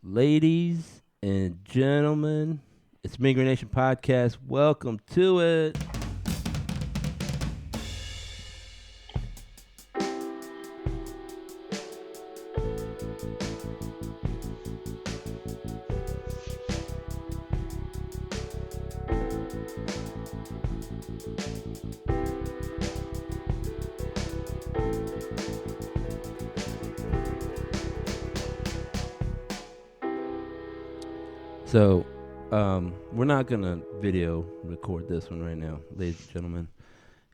Ladies and gentlemen, it's Migrant Nation Podcast. Welcome to it. So, we're not gonna video record this one right now, ladies and gentlemen.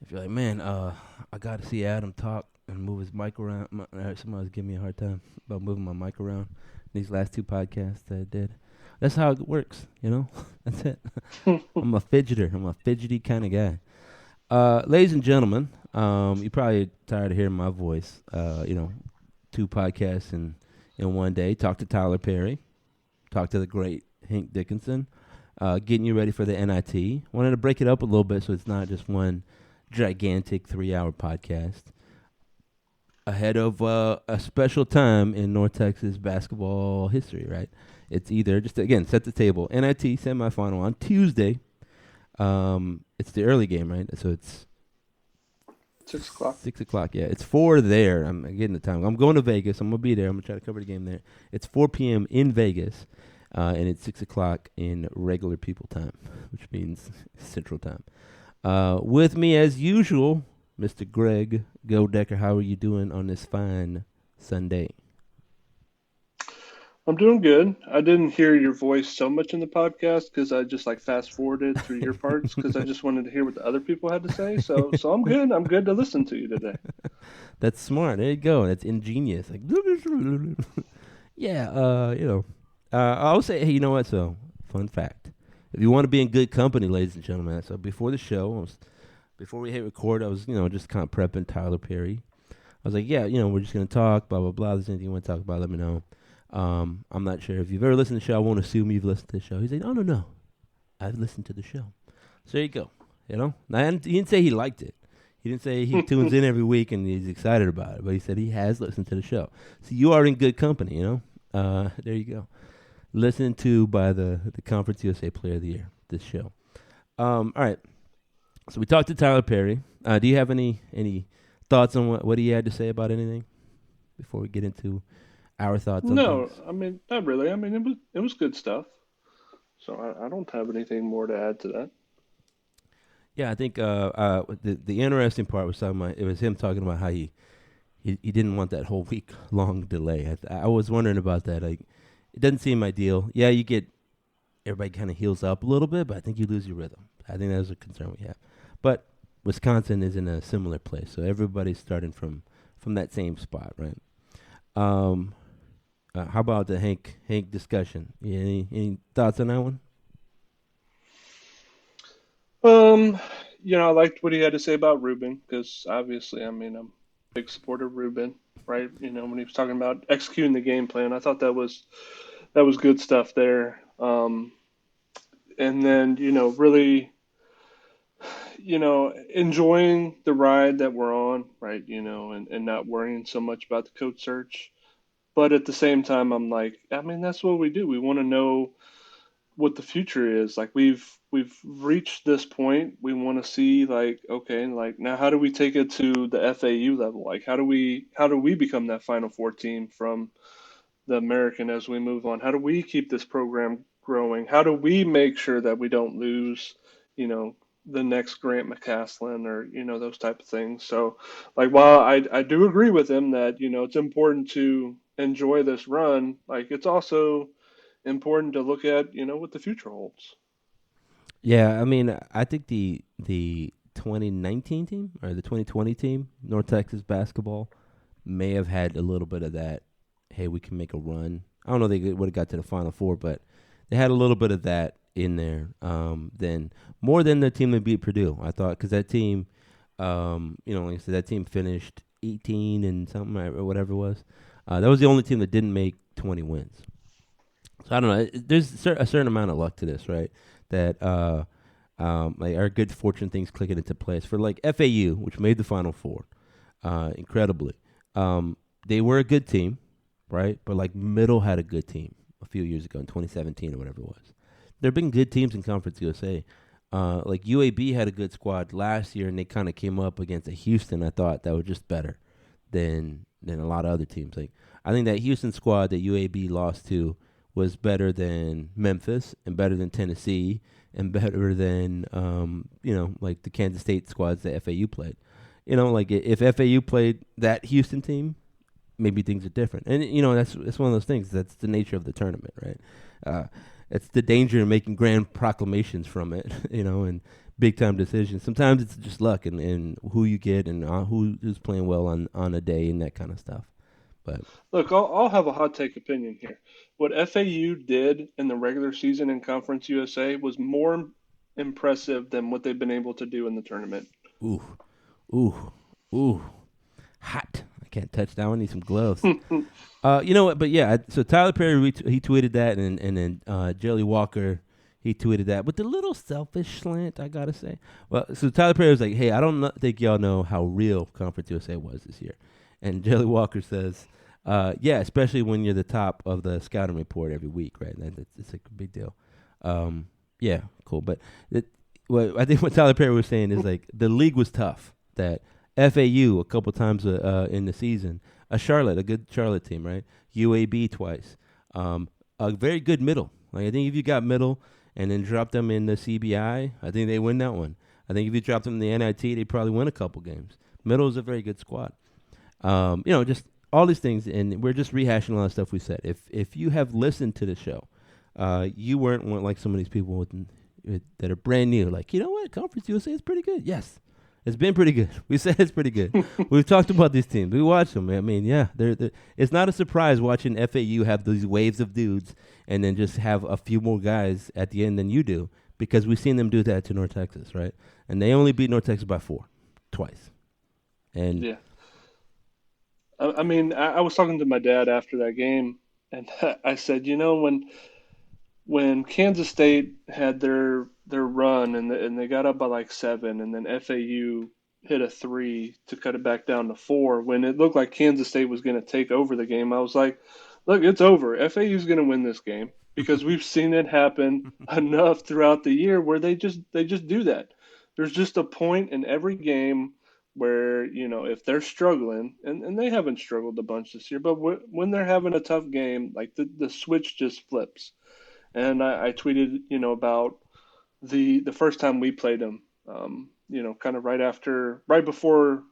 If you're like, man, I got to see Adam talk and move his mic around. Somebody's giving me a hard time about moving my mic around. These last two podcasts that I did. That's how it works, you know. That's it. I'm a fidgeter. I'm a fidgety kind of guy. Ladies and gentlemen, you're probably tired of hearing my voice. Two podcasts in one day. Talk to Tyler Perry. Talk to the great Hank Dickinson. Getting you ready for the NIT. Wanted to break it up a little bit so it's not just one gigantic 3-hour podcast. Ahead of a special time in North Texas basketball history, right? It's either, just again, set the table. NIT semifinal on Tuesday. It's the early game, right? So it's 6 o'clock. 6 o'clock, yeah. It's 4 there. I'm getting the time. I'm going to Vegas. I'm going to be there. I'm going to try to cover the game there. It's 4 p.m. in Vegas, and it's 6 o'clock in regular people time, which means Central Time. With me, as usual, Mr. Greg Godecker. How are you doing on this fine Sunday? I'm doing good. I didn't hear your voice so much in the podcast because I just fast forwarded through your parts because I just wanted to hear what the other people had to say. So I'm good. I'm good to listen to you today. That's smart. There you go. That's ingenious. Yeah, I'll say, hey, you know what? So, fun fact. If you want to be in good company, ladies and gentlemen, so before the show, before we hit record, I was, just kind of prepping Tyler Perry. I was like, yeah, we're just going to talk, blah, blah, blah. If there's anything you want to talk about, let me know. I'm not sure if you've ever listened to the show. I won't assume you've listened to the show. He's like, no. I've listened to the show. So there you go. He didn't say he liked it. He didn't say he tunes in every week and he's excited about it. But he said he has listened to the show. So you are in good company, There you go. Listened to by the Conference USA Player of the Year, this show. All right. So we talked to Tyler Perry. Do you have any thoughts on what he had to say about anything before we get into our thoughts on No, things? I mean, not really. I mean, it was good stuff. So I don't have anything more to add to that. Yeah, I think the interesting part was him talking about how he didn't want that whole week long delay. I was wondering about that. Like, it doesn't seem ideal. Yeah, you get everybody kind of heals up a little bit, but I think you lose your rhythm. I think that's a concern we have. But Wisconsin is in a similar place, so everybody's starting from that same spot, right? How about the Hank discussion? Any thoughts on that one? Um, I liked what he had to say about Ruben because obviously, I mean, I'm a big supporter of Ruben, right? When he was talking about executing the game plan, I thought that was good stuff there. And then, really, enjoying the ride that we're on, right? And not worrying so much about the coach search. But at the same time, I'm like, I mean, that's what we do. We want to know what the future is. Like we've reached this point. We want to see okay, now how do we take it to the FAU level? Like how do we become that Final Four team from the American as we move on? How do we keep this program growing? How do we make sure that we don't lose, the next Grant McCasland or those type of things? So, while I do agree with him that it's important to enjoy this run, it's also important to look at what the future holds. Yeah, I mean, I think the 2019 team or the 2020 team, North Texas basketball, may have had a little bit of that. Hey, we can make a run. I don't know if they would have got to the Final Four, but they had a little bit of that in there. Then more than the team that beat Purdue, I thought, because that team, like I said, that team finished 18 and something or whatever it was. That was the only team that didn't make 20 wins. So I don't know. There's a certain amount of luck to this, right? That our good fortune things clicking into place for FAU, which made the Final Four, incredibly. They were a good team, right? But Middle had a good team. few years ago in 2017 or whatever it was. There have been good teams in Conference USA. Like UAB had a good squad last year, and they kind of came up against a Houston. I thought that was just better than a lot of other teams. Like I think that Houston squad that UAB lost to was better than Memphis and better than Tennessee and better than like the Kansas State squads that FAU played. Like if FAU played that Houston team, maybe things are different. And that's one of those things. That's the nature of the tournament, right? It's the danger of making grand proclamations from it, and big time decisions. Sometimes it's just luck and who you get and who's playing well on a day and that kind of stuff. But Look, I'll have a hot take opinion here. What FAU did in the regular season in Conference USA was more impressive than what they've been able to do in the tournament. ooh, ooh, ooh, hot. I can't touch that one. Need some gloves. You know what? But yeah, so Tyler Perry he tweeted that, and then Jelly Walker he tweeted that with a little selfish slant, I gotta say. Well, so Tyler Perry was like, "Hey, I don't think y'all know how real Conference USA was this year," and Jelly Walker says, "Yeah, especially when you're the top of the scouting report every week, right? It's like a big deal." Yeah, cool. But I think what Tyler Perry was saying is like the league was tough. That FAU a couple times in the season. A good Charlotte team, right? UAB twice. A very good middle. Like I think if you got middle and then drop them in the CBI, I think they win that one. I think if you drop them in the NIT, they probably win a couple games. Middle is a very good squad. Just all these things, and we're just rehashing a lot of stuff we said. If you have listened to the show, you weren't one like some of these people that are brand new. Like, you know what? Conference USA is pretty good. Yes. It's been pretty good. We said it's pretty good. We've talked about these teams. We watched them. I mean, yeah, it's not a surprise watching FAU have these waves of dudes and then just have a few more guys at the end than you do because we've seen them do that to North Texas, right? And they only beat North Texas by 4 twice. And Yeah. I mean, I was talking to my dad after that game, and I said, when Kansas State had their run and they got up by like 7, and then FAU hit a 3 to cut it back down to 4, when it looked like Kansas State was going to take over the game, I was like, look, it's over. FAU's going to win this game because we've seen it happen enough throughout the year where they just do that. There's just a point in every game where, if they're struggling, and they haven't struggled a bunch this year, but when they're having a tough game, like the switch just flips. And I tweeted, about the first time we played them, kind of right before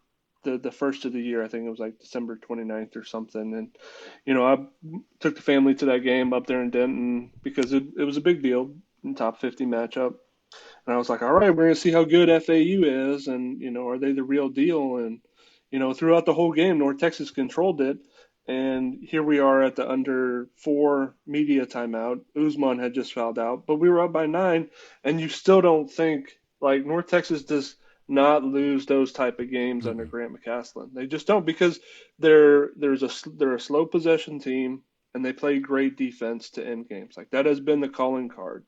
the first of the year. I think it was like December 29th or something. And, I took the family to that game up there in Denton because it was a big deal, top 50 matchup. And I was like, all right, we're going to see how good FAU is. And, are they the real deal? And, throughout the whole game, North Texas controlled it. And here we are at the under 4 media timeout. Usman had just fouled out, but we were up by 9. And you still don't think, like, North Texas does not lose those type of games under mm-mm. Grant McCasland. They just don't because they're a slow possession team and they play great defense to end games. Like that has been the calling card.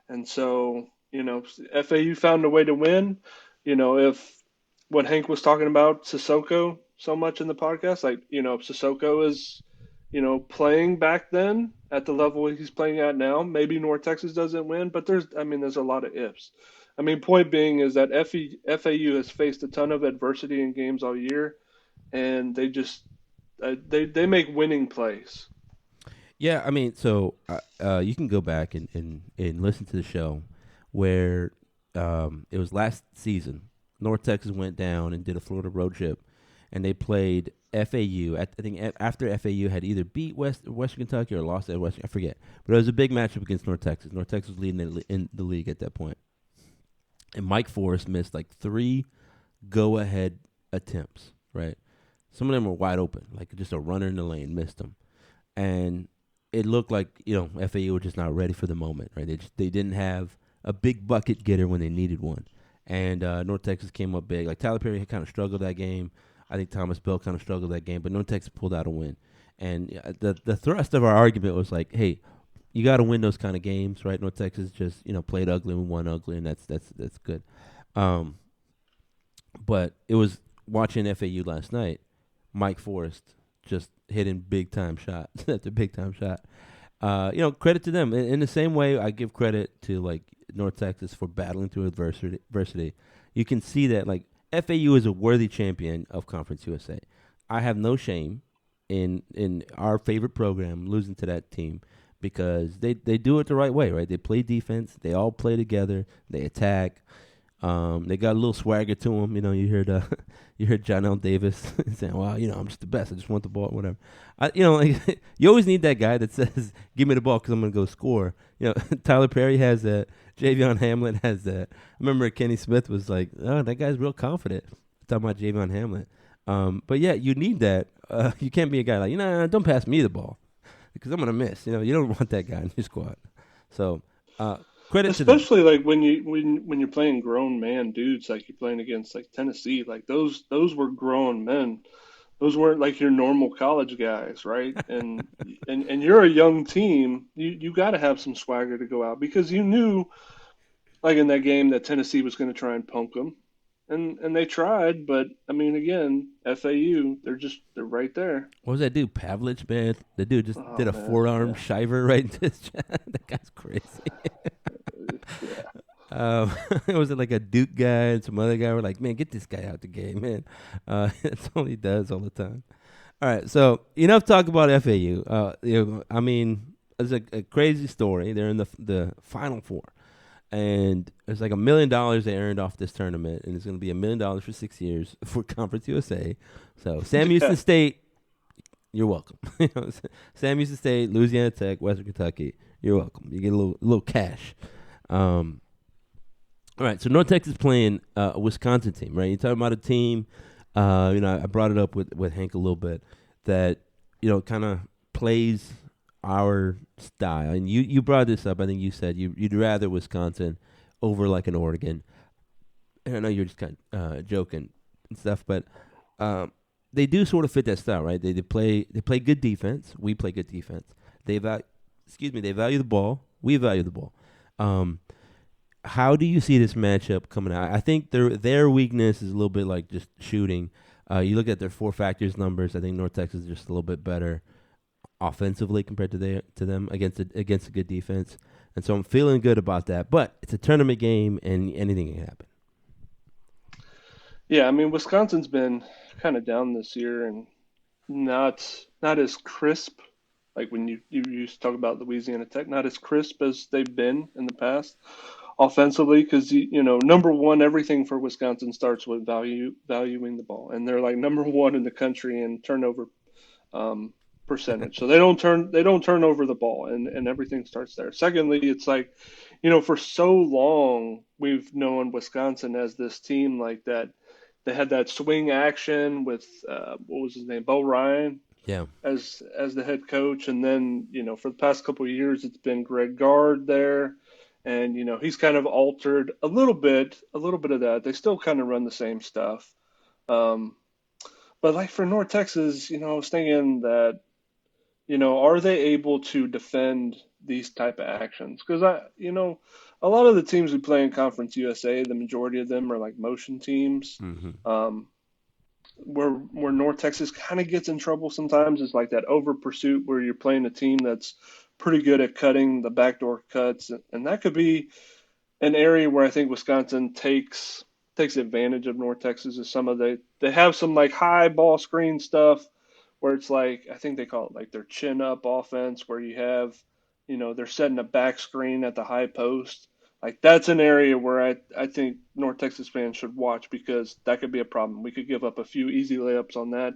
And so, FAU found a way to win. If what Hank was talking about Sissoko so much in the podcast, like, if Sissoko is, playing back then at the level he's playing at now, maybe North Texas doesn't win, but there's a lot of ifs. I mean, point being is that FAU has faced a ton of adversity in games all year, and they just they make winning plays. Yeah, I mean, so you can go back and listen to the show where it was last season. North Texas went down and did a Florida road trip, and they played FAU. I think after FAU had either beat Western Kentucky or lost at Western, I forget. But it was a big matchup against North Texas. North Texas was leading in the league at that point. And Mike Forrest missed like 3 go-ahead attempts, right? Some of them were wide open, like just a runner in the lane, missed them. And it looked like, FAU were just not ready for the moment, right? They didn't have a big bucket getter when they needed one. And North Texas came up big. Like Tyler Perry had kind of struggled that game. I think Thomas Bell kind of struggled that game, but North Texas pulled out a win. And the thrust of our argument was like, hey, you got to win those kind of games, right? North Texas just played ugly and won ugly, and that's good. But it was watching FAU last night. Mike Forrest just hitting big time shot after big time shot, Credit to them. In the same way, I give credit to like North Texas for battling through adversity. You can see that like FAU is a worthy champion of Conference USA. I have no shame in our favorite program losing to that team because they do it the right way, right? They play defense. They all play together. They attack. They got a little swagger to them. You heard you heard John L. Davis saying, "Well, I'm just the best. I just want the ball, whatever." Like, you always need that guy that says, "Give me the ball because I'm gonna go score." Tyler Perry has that. Javion Hamlet has that. I remember Kenny Smith was like, "Oh, that guy's real confident." Talking about Javion Hamlet. But yeah, you need that. You can't be a guy like, don't pass me the ball because I'm gonna miss. You don't want that guy in your squad. So credit to them. Especially like when you're playing grown man dudes, like you're playing against like Tennessee, like those were grown men. Those weren't like your normal college guys, right? And you're a young team. You got to have some swagger to go out because you knew, like in that game, that Tennessee was going to try and punk them, and they tried. But I mean, again, FAU, they're right there. What was that dude, Pavlich, man? The dude just Oh did a man, forearm yeah, shiver right into his chest. That guy's crazy. yeah. It was like a Duke guy and some other guy were like, man, get this guy out the game, man. That's all he does all the time. All right, so enough talk about FAU. I mean, it's a crazy story. They're in the Final Four, and it's like $1 million they earned off this tournament, and it's going to be $1 million for 6 years for Conference USA. So Sam Houston Yeah. State, you're welcome. Sam Houston State, Louisiana Tech, Western Kentucky, you're welcome. You get a little cash. Um, all right, so North Texas playing a Wisconsin team, right? You're talking about a team. I brought it up with Hank a little bit that kind of plays our style. And you brought this up. I think you said you'd rather Wisconsin over like an Oregon. And I know you're just kind of joking and stuff, but they do sort of fit that style, right? They play good defense. We play good defense. They value, they value the ball. We value the ball. Um, how do you see this matchup coming out? I think their weakness is a little bit like just shooting. You look at their four factors numbers. I think North Texas is just a little bit better offensively compared to them against a good defense, and so I'm feeling good about that. But it's a tournament game, and anything can happen. Yeah, I mean, Wisconsin's been kind of down this year and not as crisp. Like when you used to talk about Louisiana Tech, not as crisp as they've been in the past offensively, because number one, everything for Wisconsin starts with valuing the ball, and they're like number one in the country in turnover um, percentage. So they don't turn over the ball, and everything starts there. Secondly, it's like, for so long we've known Wisconsin as this team like that. They had that swing action with what was his name, Bo Ryan, Yeah. as the head coach, and then for the past couple of years it's been Greg Gard there, and he's kind of altered a little bit of that. They still kind of run the same stuff, um, but like for North Texas, I was thinking that are they able to defend these type of actions? Because a lot of the teams we play in Conference USA, the majority of them are like motion teams. Mm-hmm. Um, where North Texas kind of gets in trouble sometimes is like that over pursuit where you're playing a team that's pretty good at cutting the backdoor cuts, and that could be an area where I think Wisconsin takes advantage of North Texas. Is some of they have some like high ball screen stuff where it's like I think they call it like their chin up offense where you have they're setting a back screen at the high post. Like that's an area where I think North Texas fans should watch because that could be a problem. We could give up a few easy layups on that,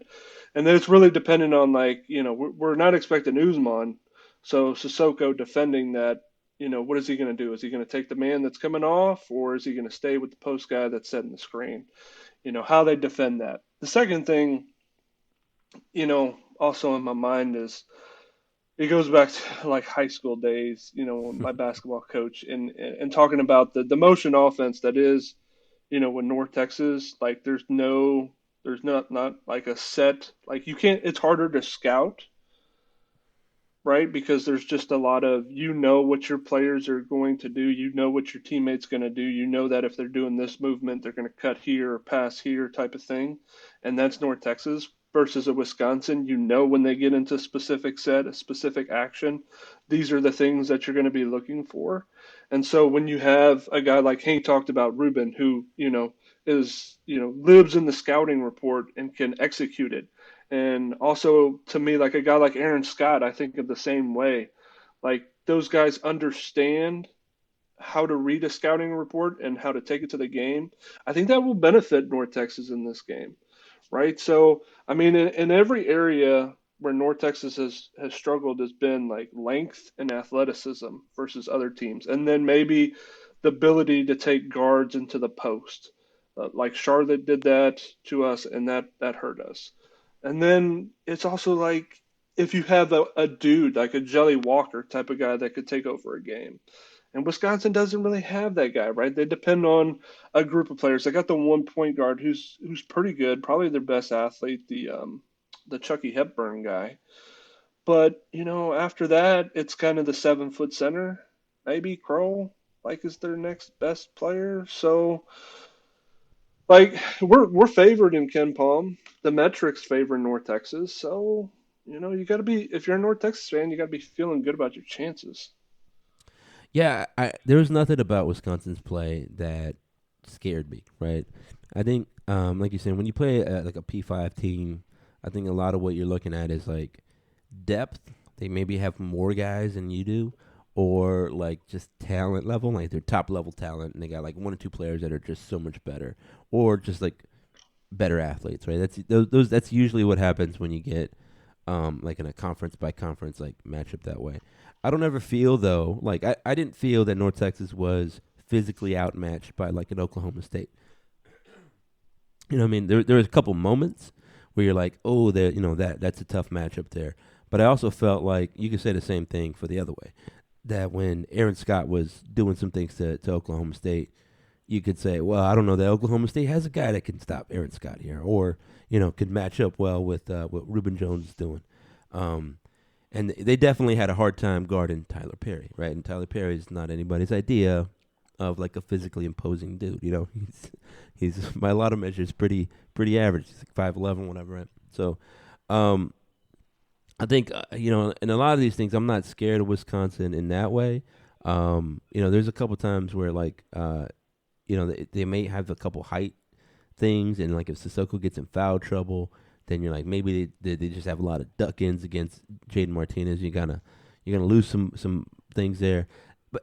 and then it's really dependent on like we're not expecting Uzman, so Sissoko defending that. What is he going to do? Is he going to take the man that's coming off, or is he going to stay with the post guy that's setting the screen? How they defend that. The second thing, also in my mind is it goes back to like high school days, my basketball coach and talking about the motion offense that is, with North Texas, like there's not like a set, like you can't, it's harder to scout, right? Because there's just a lot of, what your players are going to do, what your teammates going to do, that if they're doing this movement, they're going to cut here or pass here type of thing. And that's North Texas. versus a Wisconsin, you know when they get into a specific set, a specific action, these are the things that you're going to be looking for. And so when you have a guy like Hank talked about, Ruben, who, is, lives in the scouting report and can execute it. And also to me, like a guy like Aaron Scott, I think of the same way. Like those guys understand how to read a scouting report and how to take it to the game. I think that will benefit North Texas in this game, right? So, I mean, in every area where North Texas has struggled has been like length and athleticism versus other teams, and then maybe the ability to take guards into the post. Like Charlotte did that to us, and that hurt us. And then it's also like if you have a dude like a Jelly Walker type of guy that could take over a game. And Wisconsin doesn't really have that guy, right? They depend on a group of players. They got the one point guard who's pretty good, probably their best athlete, the Chucky Hepburn guy. But after that, it's kind of the 7 foot center, maybe Kroll, like is their next best player. So like we're favored in Ken Palm. The metrics favor North Texas. So you got to be if you're a North Texas fan, you got to be feeling good about your chances. Yeah, there was nothing about Wisconsin's play that scared me. Right, I think, like you said, when you play like a P5 team, I think a lot of what you're looking at is like depth. They maybe have more guys than you do, or like just talent level, like they're top level talent, and they got like one or two players that are just so much better, or just like better athletes, right? That's those. That's usually what happens when you get like in a conference by conference like matchup that way. I don't ever feel though like I didn't feel that North Texas was physically outmatched by like an Oklahoma State. You know what I mean? There was a couple moments where you're like, oh, there, that's a tough matchup there. But I also felt like you could say the same thing for the other way. That when Aaron Scott was doing some things to Oklahoma State, you could say, well, I don't know that Oklahoma State has a guy that can stop Aaron Scott here, or could match up well with what Reuben Jones is doing. Um, and they definitely had a hard time guarding Tyler Perry, right? And Tyler Perry is not anybody's idea of like a physically imposing dude. He's by a lot of measures pretty average. He's like 5'11", whatever. Right? So, um, I think in a lot of these things, I'm not scared of Wisconsin in that way. There's a couple times where like they may have a couple height things, and like if Sissoko gets in foul trouble, then you're like maybe they just have a lot of duck-ins against Jaden Martinez. You're gonna lose some things there,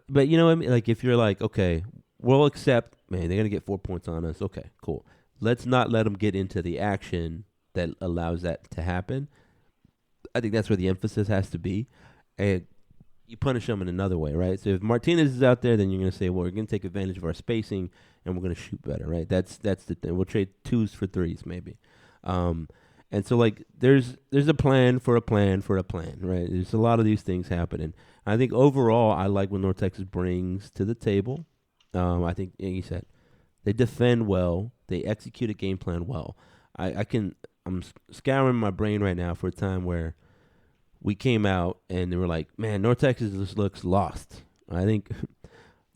but you know what I mean? Like if you're like, okay, we'll accept, man, they're gonna get 4 points on us. Okay, cool. Let's not let them get into the action that allows that to happen. I think that's where the emphasis has to be, and you punish them in another way, right? So if Martinez is out there, then you're going to say, well, we're going to take advantage of our spacing and we're going to shoot better, right? That's the thing. We'll trade twos for threes, maybe. And so like there's a plan for a plan for a plan, right? There's a lot of these things happening. I think overall, I like what North Texas brings to the table. I think, like you said, they defend well. They execute a game plan well. I'm scouring my brain right now for a time where we came out and they were like, man, North Texas just looks lost. I think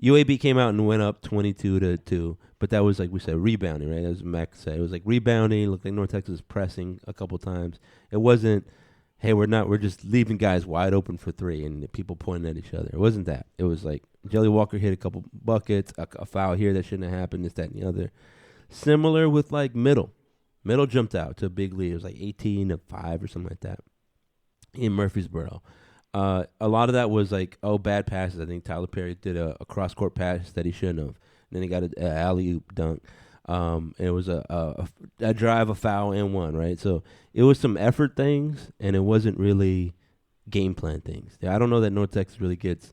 UAB came out and went up 22-2, but that was like we said, rebounding, right? As Mac said, it was like rebounding. It looked like North Texas was pressing a couple times. It wasn't, hey, we're just leaving guys wide open for three and people pointing at each other. It wasn't that. It was like Jelly Walker hit a couple buckets, a foul here that shouldn't have happened, this, that, and the other. Similar with like Middle. Middle jumped out to a big lead. It was like 18-5 or something like that in Murfreesboro. A lot of that was like, bad passes. I think Tyler Perry did a cross-court pass that he shouldn't have. And then he got an alley-oop dunk. And it was a drive, a foul, and one, right? So it was some effort things, and it wasn't really game plan things. I don't know that North Texas really gets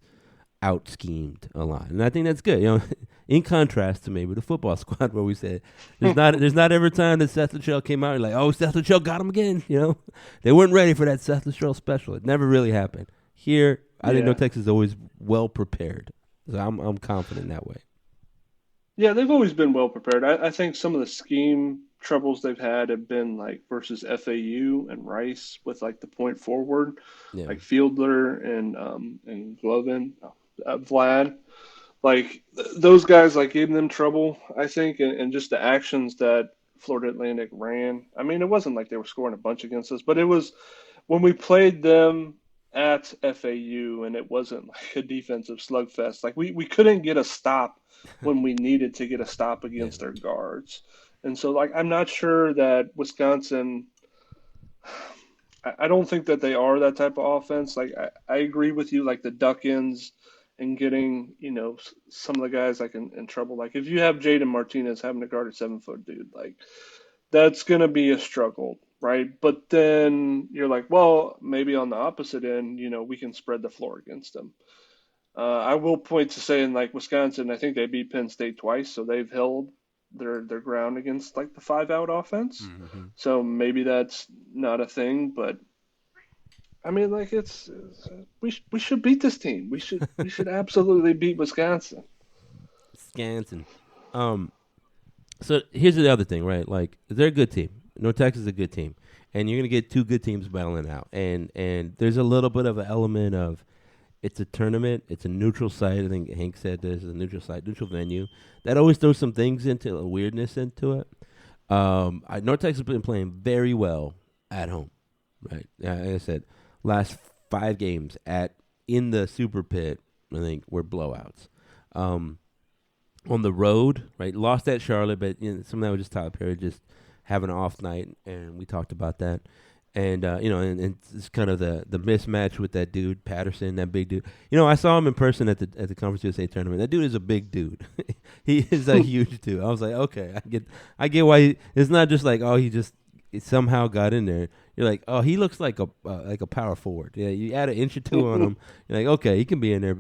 out-schemed a lot. And I think that's good. In contrast to maybe the football squad where we said there's not every time that Seth Luttrell came out, you're like, oh, Seth Luttrell got him again. They weren't ready for that Seth Luttrell special. It never really happened. Here, I think North Texas is always well prepared. So I'm confident that way. Yeah, they've always been well prepared. I think some of the scheme troubles they've had have been like versus FAU and Rice with like the point forward, Yeah. like Fieldler and Glovin, Vlad. Like those guys like gave them trouble, I think, and just the actions that Florida Atlantic ran. I mean, it wasn't like they were scoring a bunch against us, but it was when we played them at FAU, and it wasn't like a defensive slugfest. Like we couldn't get a stop when we needed to get a stop Yeah. against their guards. And so, like, I'm not sure that Wisconsin, I don't think that they are that type of offense. Like, I agree with you, like the duck ins and getting, some of the guys like in trouble. Like, if you have Jaden Martinez having to guard a 7 foot dude, like, that's going to be a struggle, right? But then you're like, well, maybe on the opposite end, we can spread the floor against them. I will point to saying like Wisconsin, I think they beat Penn State twice, so they've held their ground against like the 5 out offense. Mm-hmm. So maybe that's not a thing, but I mean, like we should beat this team. We should absolutely beat Wisconsin. Scanton. Um, so here's the other thing, right? Like they're a good team. North Texas is a good team, and you're gonna get two good teams battling out. And there's a little bit of an element of it's a tournament. It's a neutral site. I think Hank said this is a neutral site, neutral venue. That always throws some things into a weirdness into it. North Texas has been playing very well at home, right? Like I said, last 5 games in the Super Pit, I think were blowouts. Um, on the road, right? Lost at Charlotte, but some of that was just Tyler Perry just having an off night, and we talked about that. And and it's kind of the mismatch with that dude Patterson, that big dude. I saw him in person at the Conference USA tournament. That dude is a big dude. He is a huge dude. I was like, okay, I get why it's not just like he somehow got in there. You're like, oh, he looks like a power forward. Yeah, you add an inch or two on him. You're like, okay, he can be in there.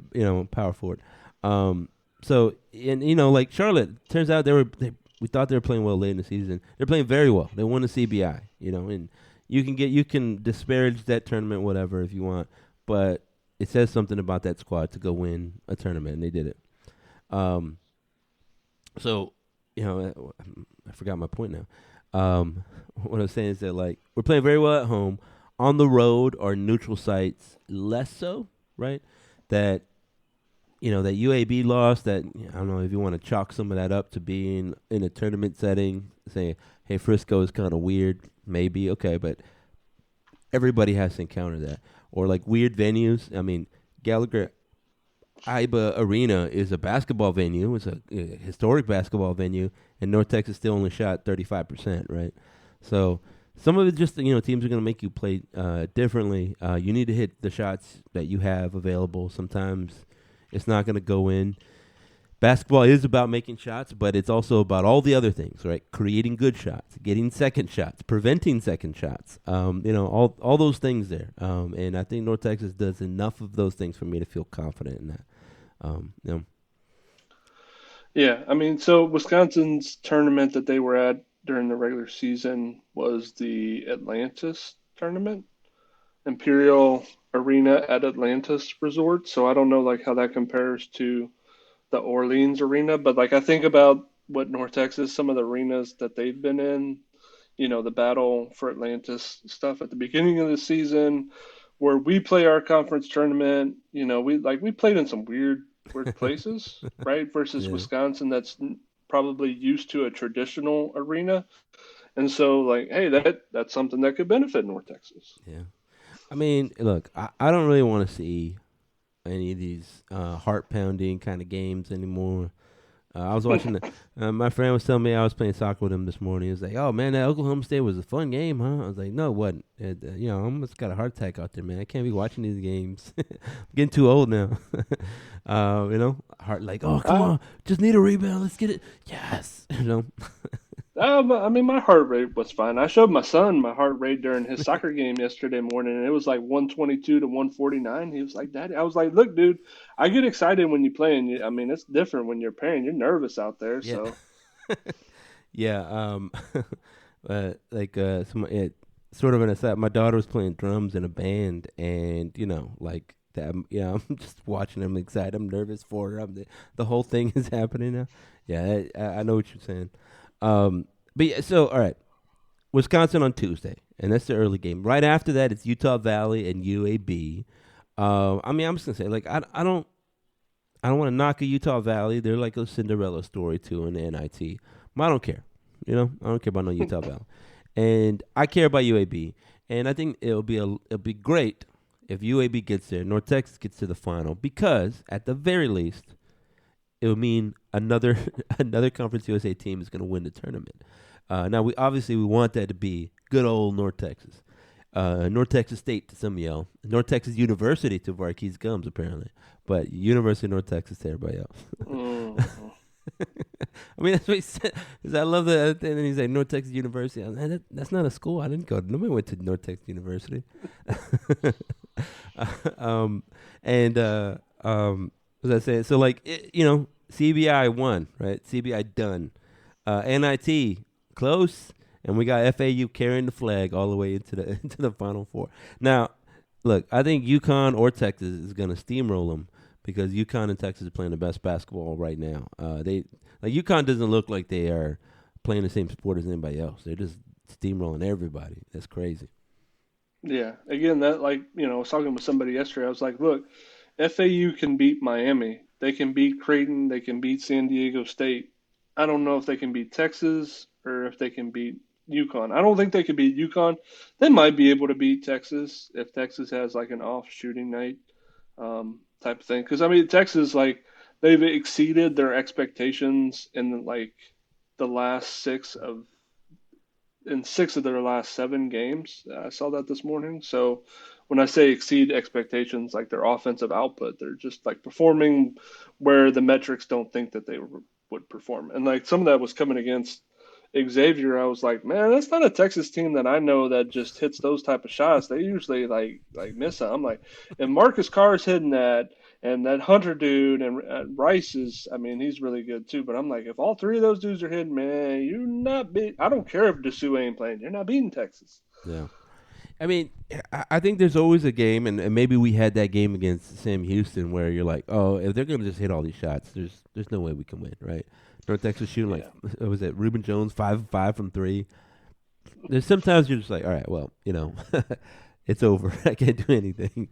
Power forward. So and like Charlotte, turns out we thought they were playing well late in the season. They're playing very well. They won the CBI. And you can disparage that tournament, whatever, if you want, but it says something about that squad to go win a tournament, and they did it. So, I forgot my point now. What I'm saying is that like we're playing very well at home, on the road or neutral sites, less so, right? That that UAB loss. That I don't know if you want to chalk some of that up to being in a tournament setting, saying, "Hey, Frisco is kind of weird." Maybe okay, but everybody has to encounter that. Or like weird venues. I mean, Gallagher Iba Arena is a basketball venue. It's a historic basketball venue, and North Texas still only shot 35%, right? So some of it just teams are going to make you play differently. You need to hit the shots that you have available. Sometimes it's not going to go in. Basketball is about making shots, but it's also about all the other things, right? Creating good shots, getting second shots, preventing second shots. All those things there. And I think North Texas does enough of those things for me to feel confident in that. Yeah, I mean, so Wisconsin's tournament that they were at during the regular season was the Atlantis tournament, Imperial Arena at Atlantis Resort. So I don't know like how that compares to the Orleans Arena, but like I think about what North Texas, some of the arenas that they've been in, the battle for Atlantis stuff at the beginning of the season, where we play our conference tournament, we played in some weird places, right? Versus Yeah, Wisconsin, that's probably used to a traditional arena, and so like, hey, that's something that could benefit North Texas. yeah. I mean, look, I don't really want to see any of these heart pounding kind of games anymore. I was watching my friend was telling me I was playing soccer with him this morning. He was like, "Oh man, that Oklahoma State was a fun game, huh?" I was like, "No, it wasn't. I almost got a heart attack out there, man. I can't be watching these games. I'm getting too old now. Heart like, oh come Uh, on, just need a rebound. Let's get it. Yes, I mean, my heart rate was fine. I showed my son my heart rate during his soccer game yesterday morning, and it was like 122 to 149. He was like, "Daddy," I was like, "Look, dude, I get excited when you play, and I mean, it's different when you're playing. You're nervous out there, yeah, so yeah." Sort of an aside. My daughter was playing drums in a band, and like that. I'm just watching. I'm excited. I'm nervous for her. The whole thing is happening now. Yeah, I know what you're saying. But yeah, so all right, Wisconsin on Tuesday, and that's the early game. Right after that, it's Utah Valley and UAB. I mean, I'm just gonna say, like, I don't want to knock a Utah Valley. They're like a Cinderella story too in the NIT. But I don't care. You know, I don't care about no Utah Valley, and I care about UAB. And I think it'll be great if UAB gets there, North Texas gets to the final, because at the very least, it would mean another another Conference USA team is going to win the tournament. Now we want that to be good old North Texas, North Texas State to some y'all, North Texas University to Varkees Gums apparently, but University of North Texas to everybody else. I mean, that's what he said. 'Cause I love that. And then he's like, North Texas University. I was like, that's not a school. I didn't go. Nobody went to North Texas University. And what was I saying? So, like, CBI won, right? CBI done. NIT close, and we got FAU carrying the flag all the way into the Final Four. Now, look, I think UConn or Texas is going to steamroll them, because UConn and Texas are playing the best basketball right now. UConn doesn't look like they are playing the same sport as anybody else. They're just steamrolling everybody. That's crazy. Yeah. Again, that I was talking with somebody yesterday. I was like, look, FAU can beat Miami. They can beat Creighton. They can beat San Diego State. I don't know if they can beat Texas or if they can beat UConn. I don't think they could beat UConn. They might be able to beat Texas if Texas has like an off shooting night. Type of thing. Because I mean, Texas, like, they've exceeded their expectations in like the last six of their last 7 games. I saw that this morning. So when I say exceed expectations, like their offensive output, they're just like performing where the metrics don't think that they would perform. And like some of that was coming against Xavier. I was like, man, that's not a Texas team that I know that just hits those type of shots. They usually like miss it. I'm like, and Marcus Carr's hitting that, and that Hunter dude, and Rice is, I mean, he's really good too. But I'm like, if all three of those dudes are hitting, man, you're not beat. I don't care if Dessou ain't playing. You're not beating Texas. Yeah. I mean, I think there's always a game, and maybe we had that game against Sam Houston where you're like, oh, if they're going to just hit all these shots, there's no way we can win, right? North Texas shooting was it Reuben Jones 5-5 from 3. There's sometimes you're just like, all right, well, it's over. I can't do anything.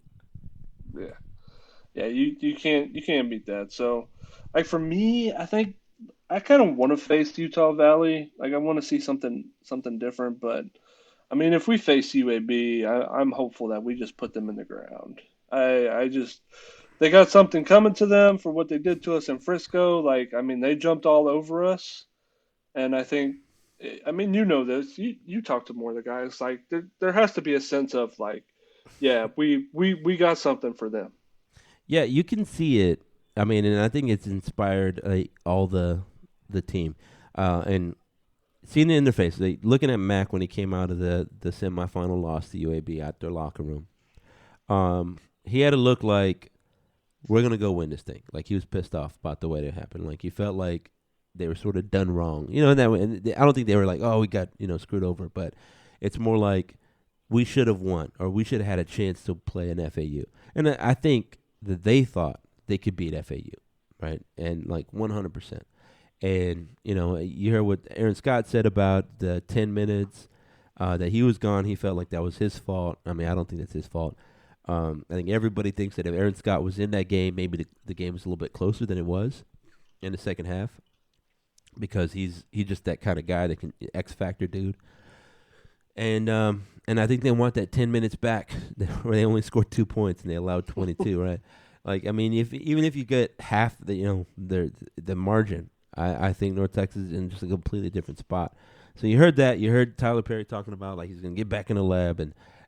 Yeah, you can't beat that. So, like for me, I think I kind of want to face Utah Valley. Like I want to see something different. But I mean, if we face UAB, I'm hopeful that we just put them in the ground. I just they got something coming to them for what they did to us in Frisco. Like I mean, they jumped all over us, and I think. I mean, you know this. You talk to more of the guys. Like there has to be a sense of like, yeah, we got something for them. Yeah, you can see it. I mean, and I think it's inspired all the team, and seeing the interface. Looking at Mac when he came out of the semifinal loss to UAB at their locker room, he had to look like we're gonna go win this thing. Like he was pissed off about the way it happened. Like he felt like they were sort of done wrong. In that way. And I don't think they were like, oh, we got screwed over, but it's more like we should have won, or we should have had a chance to play an FAU. And I think that they thought they could beat FAU, right? And like 100%. And, you heard what Aaron Scott said about the 10 minutes that he was gone. He felt like that was his fault. I mean, I don't think that's his fault. I think everybody thinks that if Aaron Scott was in that game, maybe the game was a little bit closer than it was in the second half, because he's just that kind of guy that can X factor dude. And I think they want that 10 minutes back where they only scored 2 points and they allowed 22, right? Like, I mean, even if you get half the the margin, I think North Texas is in just a completely different spot. So you heard that. You heard Tyler Perry talking about like he's going to get back in the lab,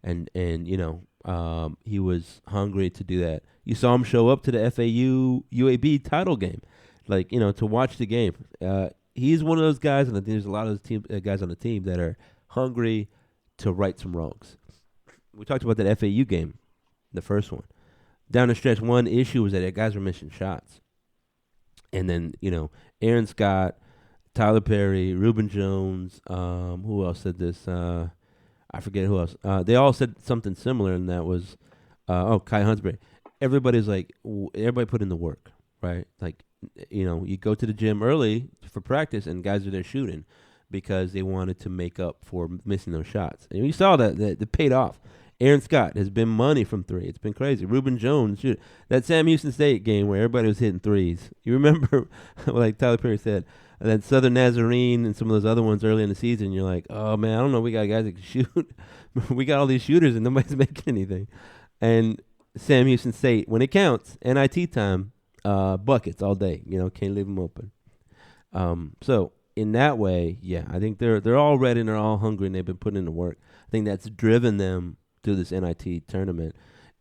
and he was hungry to do that. You saw him show up to the FAU UAB title game, like to watch the game. He's one of those guys, and I think there's a lot of those guys on the team that are hungry to right some wrongs. We talked about that FAU game, the first one. Down the stretch, one issue was that guys were missing shots. And then, Aaron Scott, Tyler Perry, Reuben Jones, who else said this? I forget who else. They all said something similar, and that was, Kai Hunsberry. Everybody put in the work, right? Like, you go to the gym early for practice, and guys are there shooting because they wanted to make up for missing those shots. And you saw that paid off. Aaron Scott has been money from 3. It's been crazy. Reuben Jones, that Sam Houston State game where everybody was hitting threes. You remember, like Tyler Perry said, And then Southern Nazarene and some of those other ones early in the season, you're like, oh man, I don't know. We got guys that can shoot. We got all these shooters and nobody's making anything. And Sam Houston State, when it counts, NIT time, buckets all day. Can't leave them open. So in that way, yeah, I think they're all ready and they're all hungry and they've been putting in the work. I think that's driven them to this NIT tournament,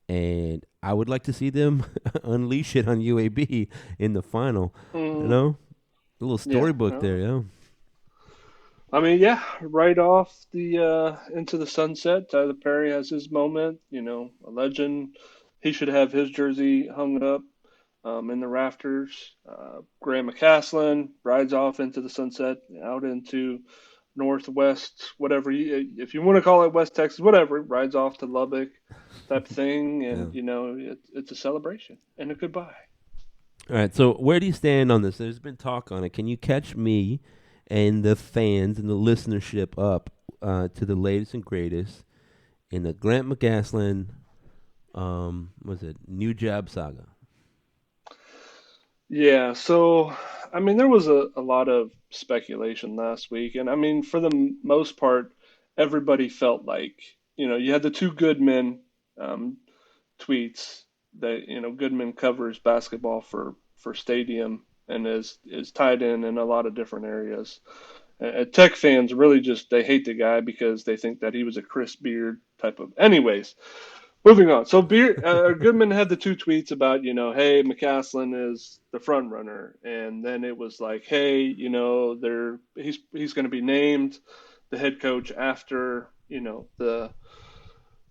and I would like to see them unleash it on UAB in the final. Mm, A little yeah. storybook there, yeah. I mean, yeah, right off the into the sunset. Tyler Perry has his moment. A legend. He should have his jersey hung up in the rafters. Graham McCasland rides off into the sunset, out into Northwest, whatever if you want to call it West Texas, whatever. Rides off to Lubbock, type thing, Yeah. and it's a celebration and a goodbye. All right. So where do you stand on this? There's been talk on it. Can you catch me and the fans and the listenership up to the latest and greatest in the Grant McCasland, was it New Job saga? Yeah, so I mean, there was a lot of speculation last week, and I mean, for the most part, everybody felt like, you had the two Goodman um, tweets that, Goodman covers basketball for Stadium and is tied in a lot of different areas. Tech fans really just they hate the guy because they think that he was a Chris Beard type of. Anyways, moving on. So Goodman had the two tweets about, hey, McCasland is the front runner, and then it was like, hey, he's going to be named the head coach after,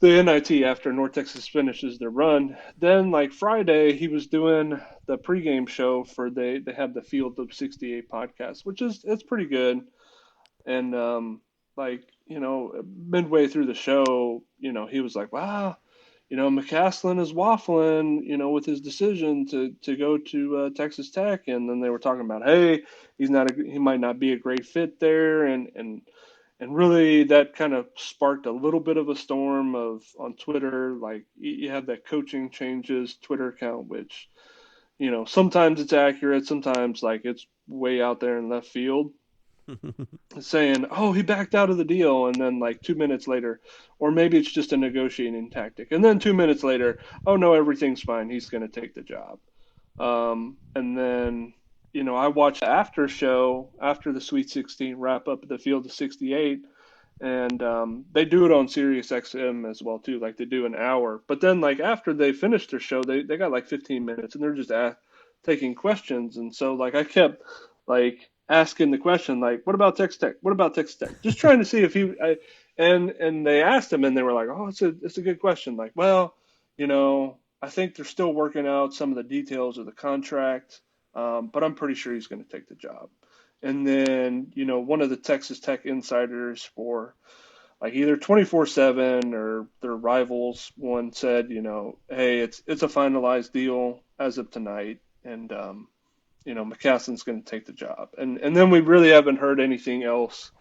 the NIT after North Texas finishes their run. Then like Friday, he was doing the pregame show for they have the Field of 68 podcast, which is it's pretty good. And like midway through the show, he was like, wow, McCasland is waffling, with his decision to go to Texas Tech, and then they were talking about, hey, he might not be a great fit there, and really that kind of sparked a little bit of a storm of on Twitter. Like you have that coaching changes Twitter account, which sometimes it's accurate, sometimes like it's way out there in left field saying, "Oh, he backed out of the deal," and then like 2 minutes later, or maybe it's just a negotiating tactic, and then 2 minutes later, "Oh no, everything's fine. He's going to take the job." And then I watched the after show after the Sweet 16 wrap up at the Field of 68, and they do it on Sirius XM as well too. Like they do an hour, but then like after they finish their show, they got like 15 minutes, and they're just taking questions. And so like I kept like asking the question like, "What about Texas Tech? What about Texas Tech?" Just trying to see if and they asked him, and they were like, "Oh, it's a good question." Like, well, I think they're still working out some of the details of the contract, but I'm pretty sure he's going to take the job. And then, one of the Texas Tech insiders for like either 24/7 or their rivals one said, hey, it's a finalized deal as of tonight, and McCaslin's going to take the job. And then we really haven't heard anything else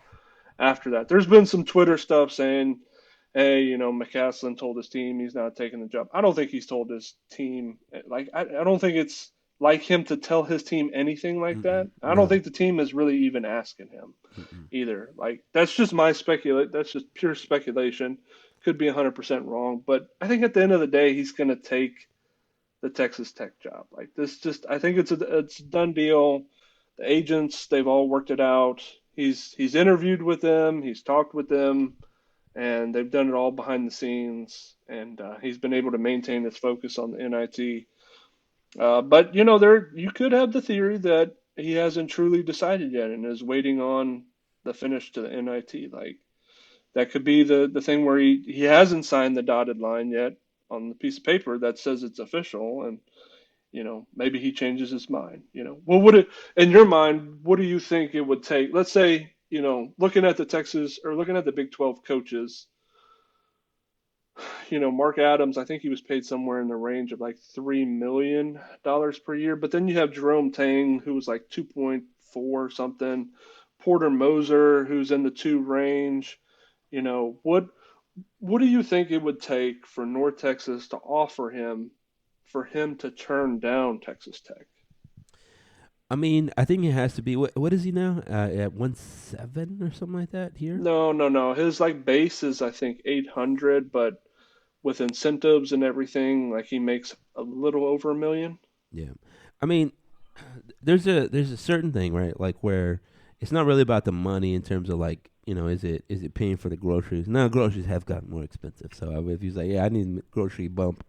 after that. There's been some Twitter stuff saying, hey, McCaslin told his team he's not taking the job. I don't think he's told his team. Like, I don't think it's like him to tell his team anything like that. I don't No. think the team is really even asking him Mm-mm. either. Like, that's just my speculate. That's just pure speculation. Could be 100% wrong, but I think at the end of the day, he's going to take the Texas Tech job. Like this, just I think it's a done deal. The agents, they've all worked it out. He's interviewed with them. He's talked with them, and they've done it all behind the scenes. And he's been able to maintain his focus on the NIT. But there you could have the theory that he hasn't truly decided yet and is waiting on the finish to the NIT. Like that could be the thing where he hasn't signed the dotted line yet on the piece of paper that says it's official, and maybe he changes his mind. Well, would it in your mind? What do you think it would take? Let's say, looking at the Texas or looking at the Big 12 coaches, Mark Adams, I think he was paid somewhere in the range of like $3 million per year. But then you have Jerome Tang, who was like 2.4 something. Porter Moser, who's in the two range. What do you think it would take for North Texas to offer him for him to turn down Texas Tech? I mean, I think it has to be. What is he now? At 1.7 or something like that here. No, no, no. His like base is I think 800, but with incentives and everything, like he makes a little over a million. Yeah, I mean, there's a certain thing, right? Like where it's not really about the money in terms of like is it paying for the groceries? Now groceries have gotten more expensive. So if he's like, yeah, I need a grocery bump,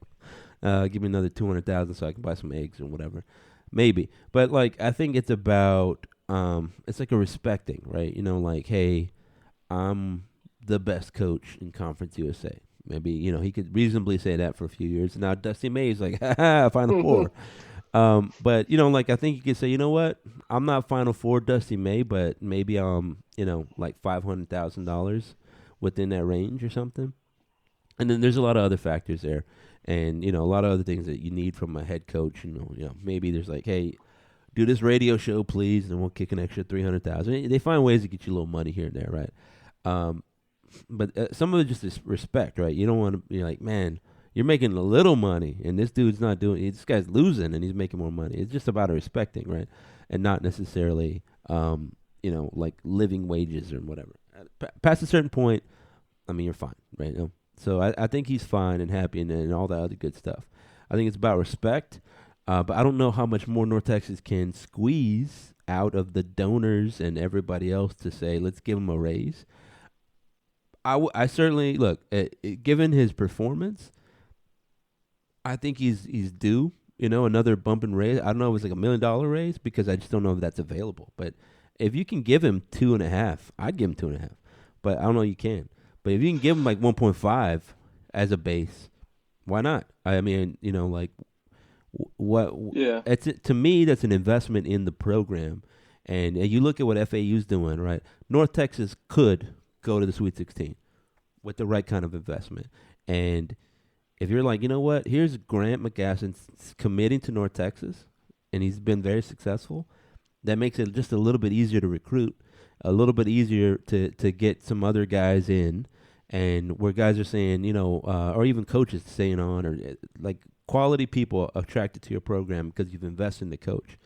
give me another 200,000 so I can buy some eggs or whatever, maybe. But like I think it's about it's like a respecting, right? Like hey, I'm the best coach in Conference USA. Maybe he could reasonably say that for a few years. Now Dusty May's like, ha ha, Final Four. But like I think you could say, you know what? I'm not Final Four Dusty May, but maybe like $500,000 within that range or something. And then there's a lot of other factors there, and a lot of other things that you need from a head coach. Maybe there's like, hey, do this radio show, please, and we'll kick an extra 300,000. They find ways to get you a little money here and there, right? Um, but some of it just is respect, right? You don't want to be like, man, you're making a little money, and this dude's not doing. This guy's losing, and he's making more money. It's just about respecting, right, and not necessarily, like living wages or whatever. Past a certain point, I mean, you're fine, right? So I think he's fine and happy and all that other good stuff. I think it's about respect, but I don't know how much more North Texas can squeeze out of the donors and everybody else to say, let's give him a raise. I certainly look given his performance, I think he's due. Another bump and raise. I don't know if it's like $1 million raise because I just don't know if that's available. But if you can give him 2.5, I'd give him 2.5. But I don't know you can. But if you can give him like 1.5 as a base, why not? I mean, like what? Yeah. It's to me that's an investment in the program. And you look at what FAU's doing, right? North Texas could go to the Sweet 16 with the right kind of investment. And if you're like, you know what, here's Grant McCasland committing to North Texas, and he's been very successful, that makes it just a little bit easier to recruit, a little bit easier to get some other guys in, and where guys are saying, or even coaches saying on, or like quality people attracted to your program because you've invested in the coach.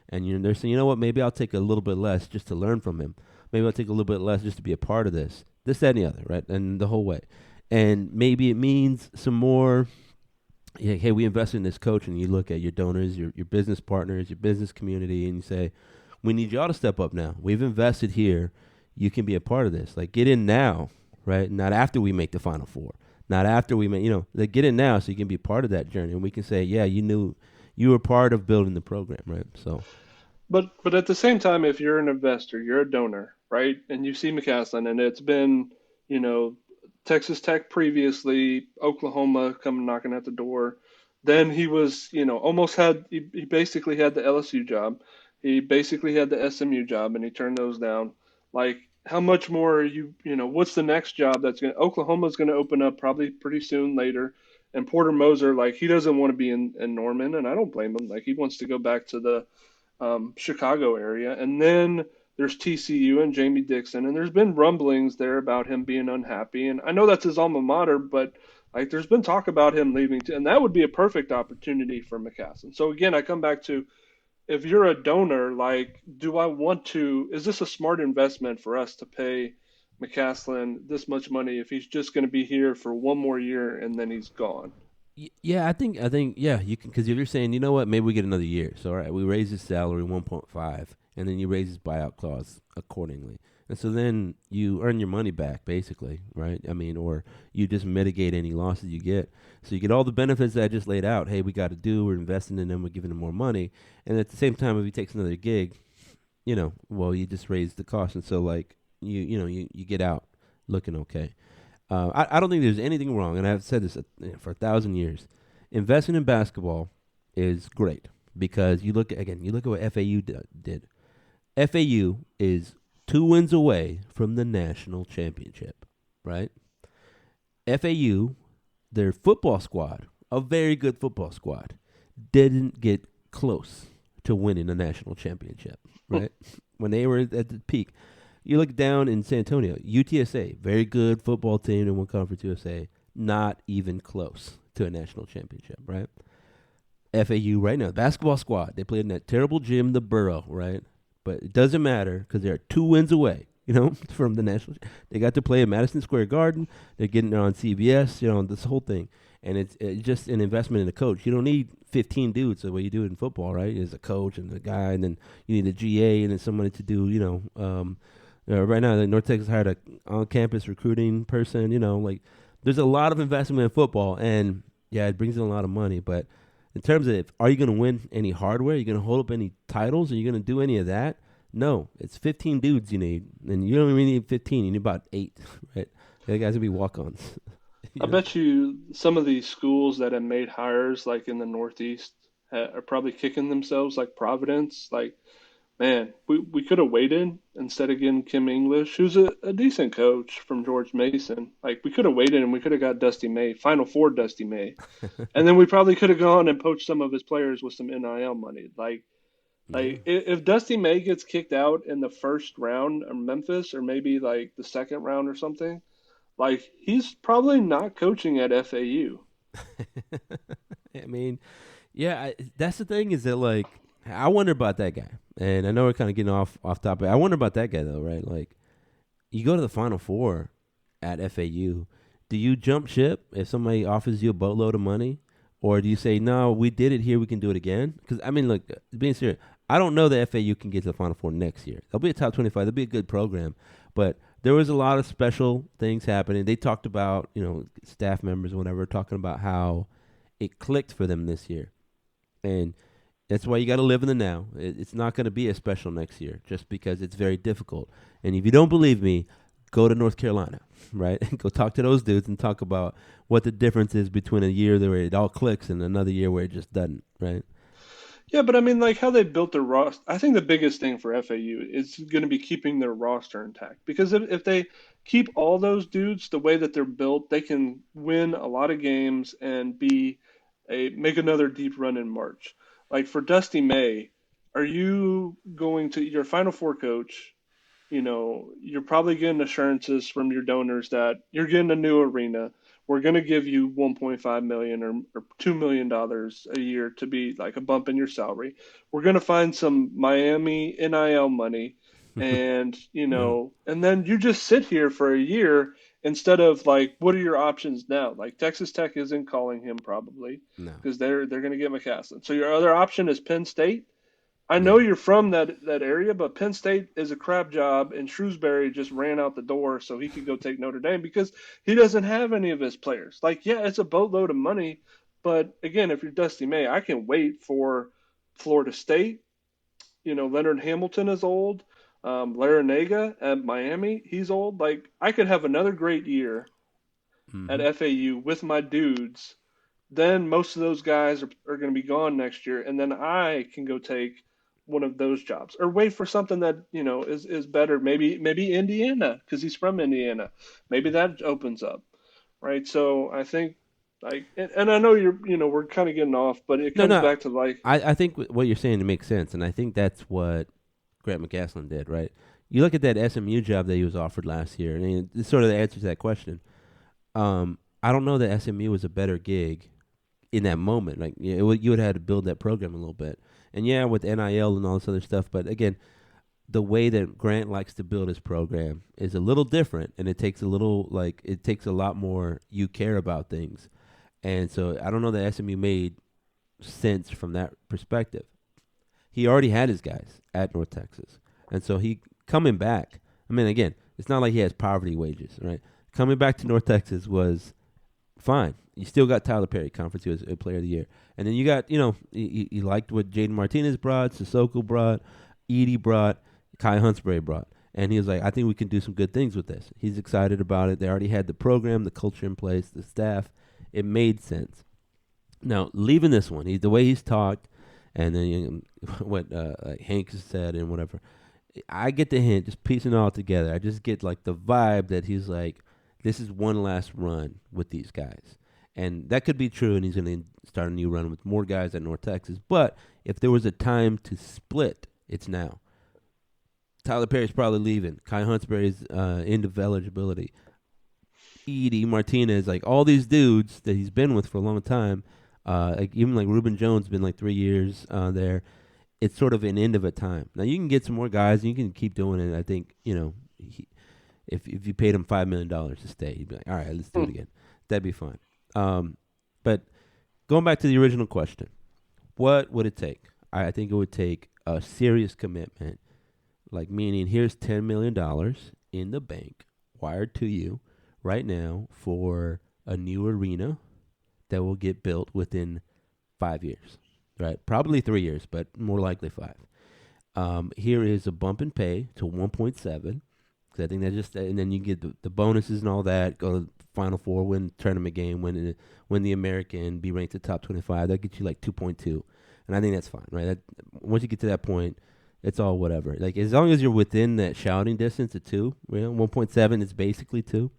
And they're saying, you know what, maybe I'll take a little bit less just to learn from him. Maybe I'll take a little bit less just to be a part of this, that, and the other, right? And the whole way. And maybe it means some more. Yeah, hey, we invested in this coach, and you look at your donors, your business partners, your business community, and you say, we need y'all to step up now. We've invested here. You can be a part of this. Like, get in now, right? Not after we make the Final Four. Not after we make, like, get in now so you can be part of that journey. And we can say, yeah, you were part of building the program, right? So, But at the same time, if you're an investor, you're a donor, right? And you see McCasland, and it's been, you know, Texas Tech previously, Oklahoma coming knocking at the door. Then he was, almost he basically had the LSU job. He basically had the SMU job, and he turned those down. Like, how much more are what's the next job Oklahoma's going to open up probably pretty soon later. And Porter Moser, like, he doesn't want to be in Norman, and I don't blame him. Like, he wants to go back to the Chicago area. And then there's TCU and Jamie Dixon, and there's been rumblings there about him being unhappy. And I know that's his alma mater, but like there's been talk about him leaving, and that would be a perfect opportunity for McCasland. So again, I come back to if you're a donor, like, do I want to? Is this a smart investment for us to pay McCasland this much money if he's just going to be here for one more year and then he's gone? yeah, I think, yeah, you can, because if you're saying, you know what, maybe we get another year. So, all right, we raise his salary 1.5, and then you raise his buyout clause accordingly. And so then you earn your money back, basically, right? I mean, or you just mitigate any losses you get. So you get all the benefits that I just laid out. Hey, we got to do, we're investing in them, we're giving them more money. And at the same time, if he takes another gig, well, you just raise the cost. And so, like, you get out looking okay. I don't think there's anything wrong, and I've said this for 1,000 years. Investing in basketball is great because you look at what FAU did. FAU is 2 wins away from the national championship, right? FAU, their football squad, a very good football squad, didn't get close to winning a national championship, right? When they were at the peak. You look down in San Antonio, UTSA, very good football team in one Conference USA, not even close to a national championship, right? FAU right now, basketball squad. They played in that terrible gym, the Borough, right? But it doesn't matter because they're 2 wins away, from the national. They got to play at Madison Square Garden. They're getting there on CBS, this whole thing. And it's just an investment in a coach. You don't need 15 dudes the way you do it in football, right? There's a coach and a guy, and then you need a GA and then somebody to do, right now, North Texas hired a on-campus recruiting person, like there's a lot of investment in football, and yeah, it brings in a lot of money. But in terms of, are you going to win any hardware? Are you going to hold up any titles? Are you going to do any of that? No, it's 15 dudes you need, and you don't really need 15. You need about 8, right? The guys will be walk-ons. I bet you some of these schools that have made hires, like in the Northeast, are probably kicking themselves, like Providence. Like, man, we could have waited instead of getting Kim English, who's a decent coach from George Mason. Like, we could have waited and we could have got Dusty May, Final Four Dusty May. And then we probably could have gone and poached some of his players with some NIL money. Like if Dusty May gets kicked out in the first round of Memphis, or maybe like the second round or something, like he's probably not coaching at FAU. I mean, yeah, that's the thing is that like I wonder about that guy, and I know we're kind of getting off topic. I wonder about that guy though, right? Like you go to the Final Four at FAU, do you jump ship if somebody offers you a boatload of money, or do you say no, we did it here, we can do it again? Because I mean, look, being serious, I don't know that FAU can get to the Final Four next year. They'll be a top 25. They'll be a good program, but there was a lot of special things happening. They talked about, staff members or whatever, talking about how it clicked for them this year. And that's why you got to live in the now. It's not going to be as special next year just because it's very difficult. And if you don't believe me, go to North Carolina, right? Go talk to those dudes and talk about what the difference is between a year where it all clicks and another year where it just doesn't, right? Yeah, but I mean, like how they built their roster. I think the biggest thing for FAU is going to be keeping their roster intact. Because if they keep all those dudes the way that they're built, they can win a lot of games and make another deep run in March. Like for Dusty May, are you going to your Final Four coach? You're probably getting assurances from your donors that you're getting a new arena. We're going to give you 1.5 million or $2 million a year to be like a bump in your salary. We're going to find some Miami NIL money, and Yeah. and then you just sit here for a year instead of like, what are your options now? Like Texas Tech isn't calling him probably No. because they're going to get McCasland. So your other option is Penn State. I know Yeah. you're from that area, but Penn State is a crap job, and Shrewsbury just ran out the door so he could go take Notre Dame because he doesn't have any of his players. Like, yeah, it's a boatload of money, but again, if you're Dusty May, I can wait for Florida State. Leonard Hamilton is old. Larinaga at Miami, he's old. Like, I could have another great year at Mm-hmm. FAU with my dudes. Then most of those guys are going to be gone next year, and then I can go take one of those jobs or wait for something that is better. Maybe Indiana because he's from Indiana. Maybe that opens up, right? So I think like, and I know we're kind of getting off, but it No, comes no. back to like, I think what you're saying makes sense, and I think that's what Grant McCasland did, right? You look at that SMU job that he was offered last year, and it's sort of the answer to that question. I don't know that SMU was a better gig in that moment. Like you would have to build that program a little bit, and yeah, with NIL and all this other stuff. But again, the way that Grant likes to build his program is a little different, and it takes a lot more you care about things, and so I don't know that SMU made sense from that perspective. He already had his guys at North Texas, and so he coming back. I mean, again, it's not like he has poverty wages, right? Coming back to North Texas was fine. You still got Tyler Perry, Conference USA Player of the Year, and then you got you liked what Jaden Martinez brought, Sissoko brought, Edie brought, Kai Huntsberry brought, and he was like, I think we can do some good things with this. He's excited about it. They already had the program, the culture in place, the staff. It made sense. Now leaving this one, the way he's talked, and then what Hank said and whatever, I get the hint. Just piecing it all together, I just get like the vibe that he's like, this is one last run with these guys. And that could be true, and he's going to start a new run with more guys at North Texas. But if there was a time to split, it's now. Tyler Perry's probably leaving. Kai Huntsberry's end of eligibility. Edie Martinez, like all these dudes that he's been with for a long time, Like even like Reuben Jones been like 3 years there. It's sort of an end of a time. Now you can get some more guys and you can keep doing it. I think if you paid him $5 million to stay, you'd be like, all right, let's do it again. That'd be fine. But going back to the original question, what would it take? I think it would take a serious commitment, like meaning here's $10 million in the bank wired to you right now for a new arena that will get built within 5 years, right? Probably 3 years, but more likely 5. Here is a bump in pay to 1.7. Cause I think that just, and then you get the bonuses and all that. Go to Final Four, win tournament game, win the American, be ranked the top 25. That gets you like 2.2, and I think that's fine, right? That once you get to that point, it's all whatever. Like as long as you're within that shouting distance of 2, 1.7 is basically 2,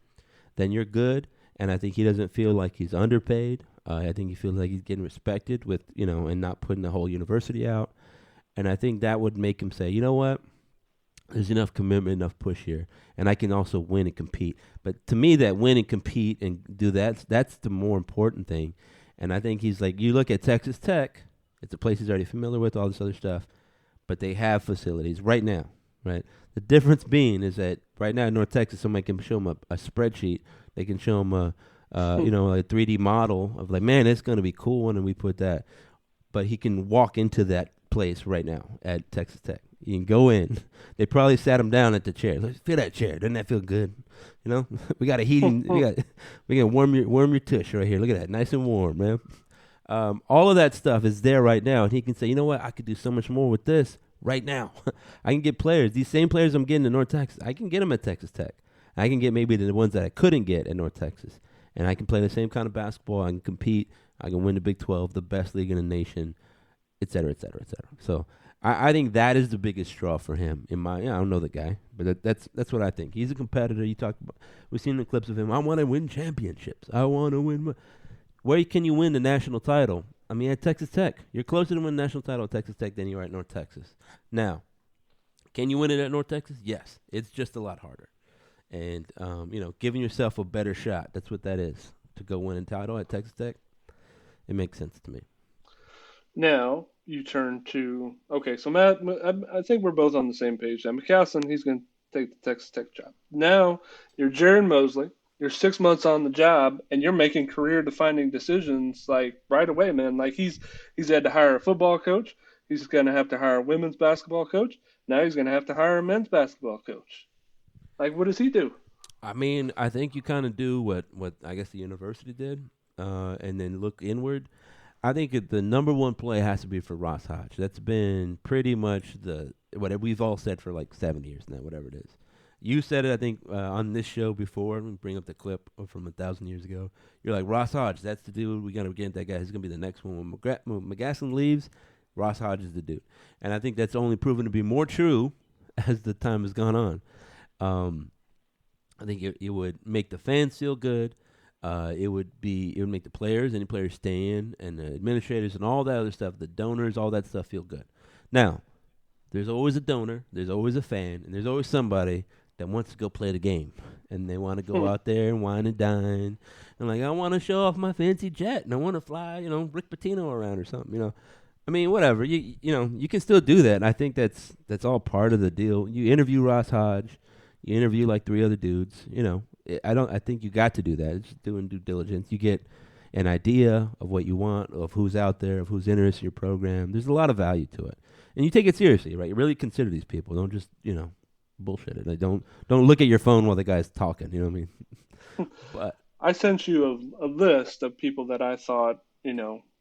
then you're good. And I think he doesn't feel like he's underpaid. I think he feels like he's getting respected with, and not putting the whole university out. And I think that would make him say, you know what? There's enough commitment, enough push here. And I can also win and compete. But to me, that win and compete and do that's the more important thing. And I think he's like, you look at Texas Tech, it's a place he's already familiar with, all this other stuff. But they have facilities right now, right? The difference being is that right now in North Texas, somebody can show him a spreadsheet. They can show him a 3D model of like, man, it's going to be cool, and we put that. But he can walk into that place right now at Texas Tech. You can go in. They probably sat him down at the chair. Let's feel that chair. Doesn't that feel good? We got a heating. we can warm your tush right here. Look at that, nice and warm, man. All of that stuff is there right now, and he can say, you know what? I could do so much more with this right now. I can get players. These same players I'm getting in North Texas, I can get them at Texas Tech. I can get maybe the ones that I couldn't get at North Texas. And I can play the same kind of basketball. I can compete. I can win the Big 12, the best league in the nation, et cetera, et cetera, et cetera. So I think that is the biggest straw for him. I don't know the guy, but that's what I think. He's a competitor. We've seen the clips of him. I want to win championships. I want to win. Where can you win the national title? I mean, at Texas Tech. You're closer to win the national title at Texas Tech than you are at North Texas. Now, can you win it at North Texas? Yes. It's just a lot harder. And, giving yourself a better shot. That's what that is. To go win a title at Texas Tech. It makes sense to me. Now you turn to, okay, so Matt, I think we're both on the same page. Now, McCasland, he's going to take the Texas Tech job. Now you're Jaron Mosley. You're 6 months on the job, and you're making career-defining decisions like right away, man. Like he's had to hire a football coach. He's going to have to hire a women's basketball coach. Now he's going to have to hire a men's basketball coach. Like, what does he do? I mean, I think you kind of do what I guess the university did, and then look inward. I think the number one play has to be for Ross Hodge. That's been pretty much what we've all said for like 7 years now, whatever it is. You said it, I think, on this show before. We bring up the clip from 1,000 years ago. You're like, Ross Hodge, that's the dude. We're going to get that guy. He's going to be the next one. When McCasland leaves, Ross Hodge is the dude. And I think that's only proven to be more true as the time has gone on. I think it would make the fans feel good. It would make the players, any players stay in, and the administrators and all that other stuff, the donors, all that stuff feel good. Now, there's always a donor, there's always a fan, and there's always somebody that wants to go play the game, and they want to go out there and wine and dine, and like, I want to show off my fancy jet, and I want to fly, Rick Pitino around or something, I mean, whatever. You can still do that. And I think that's all part of the deal. You interview Ross Hodge. You interview like 3 other dudes. I think you got to do that. It's doing due diligence. You get an idea of what you want, of who's out there, of who's interested in your program. There's a lot of value to it, and you take it seriously, right? You really consider these people. Don't just bullshit it. Like, don't look at your phone while the guy's talking. You know what I mean? But I sent you a list of people that I thought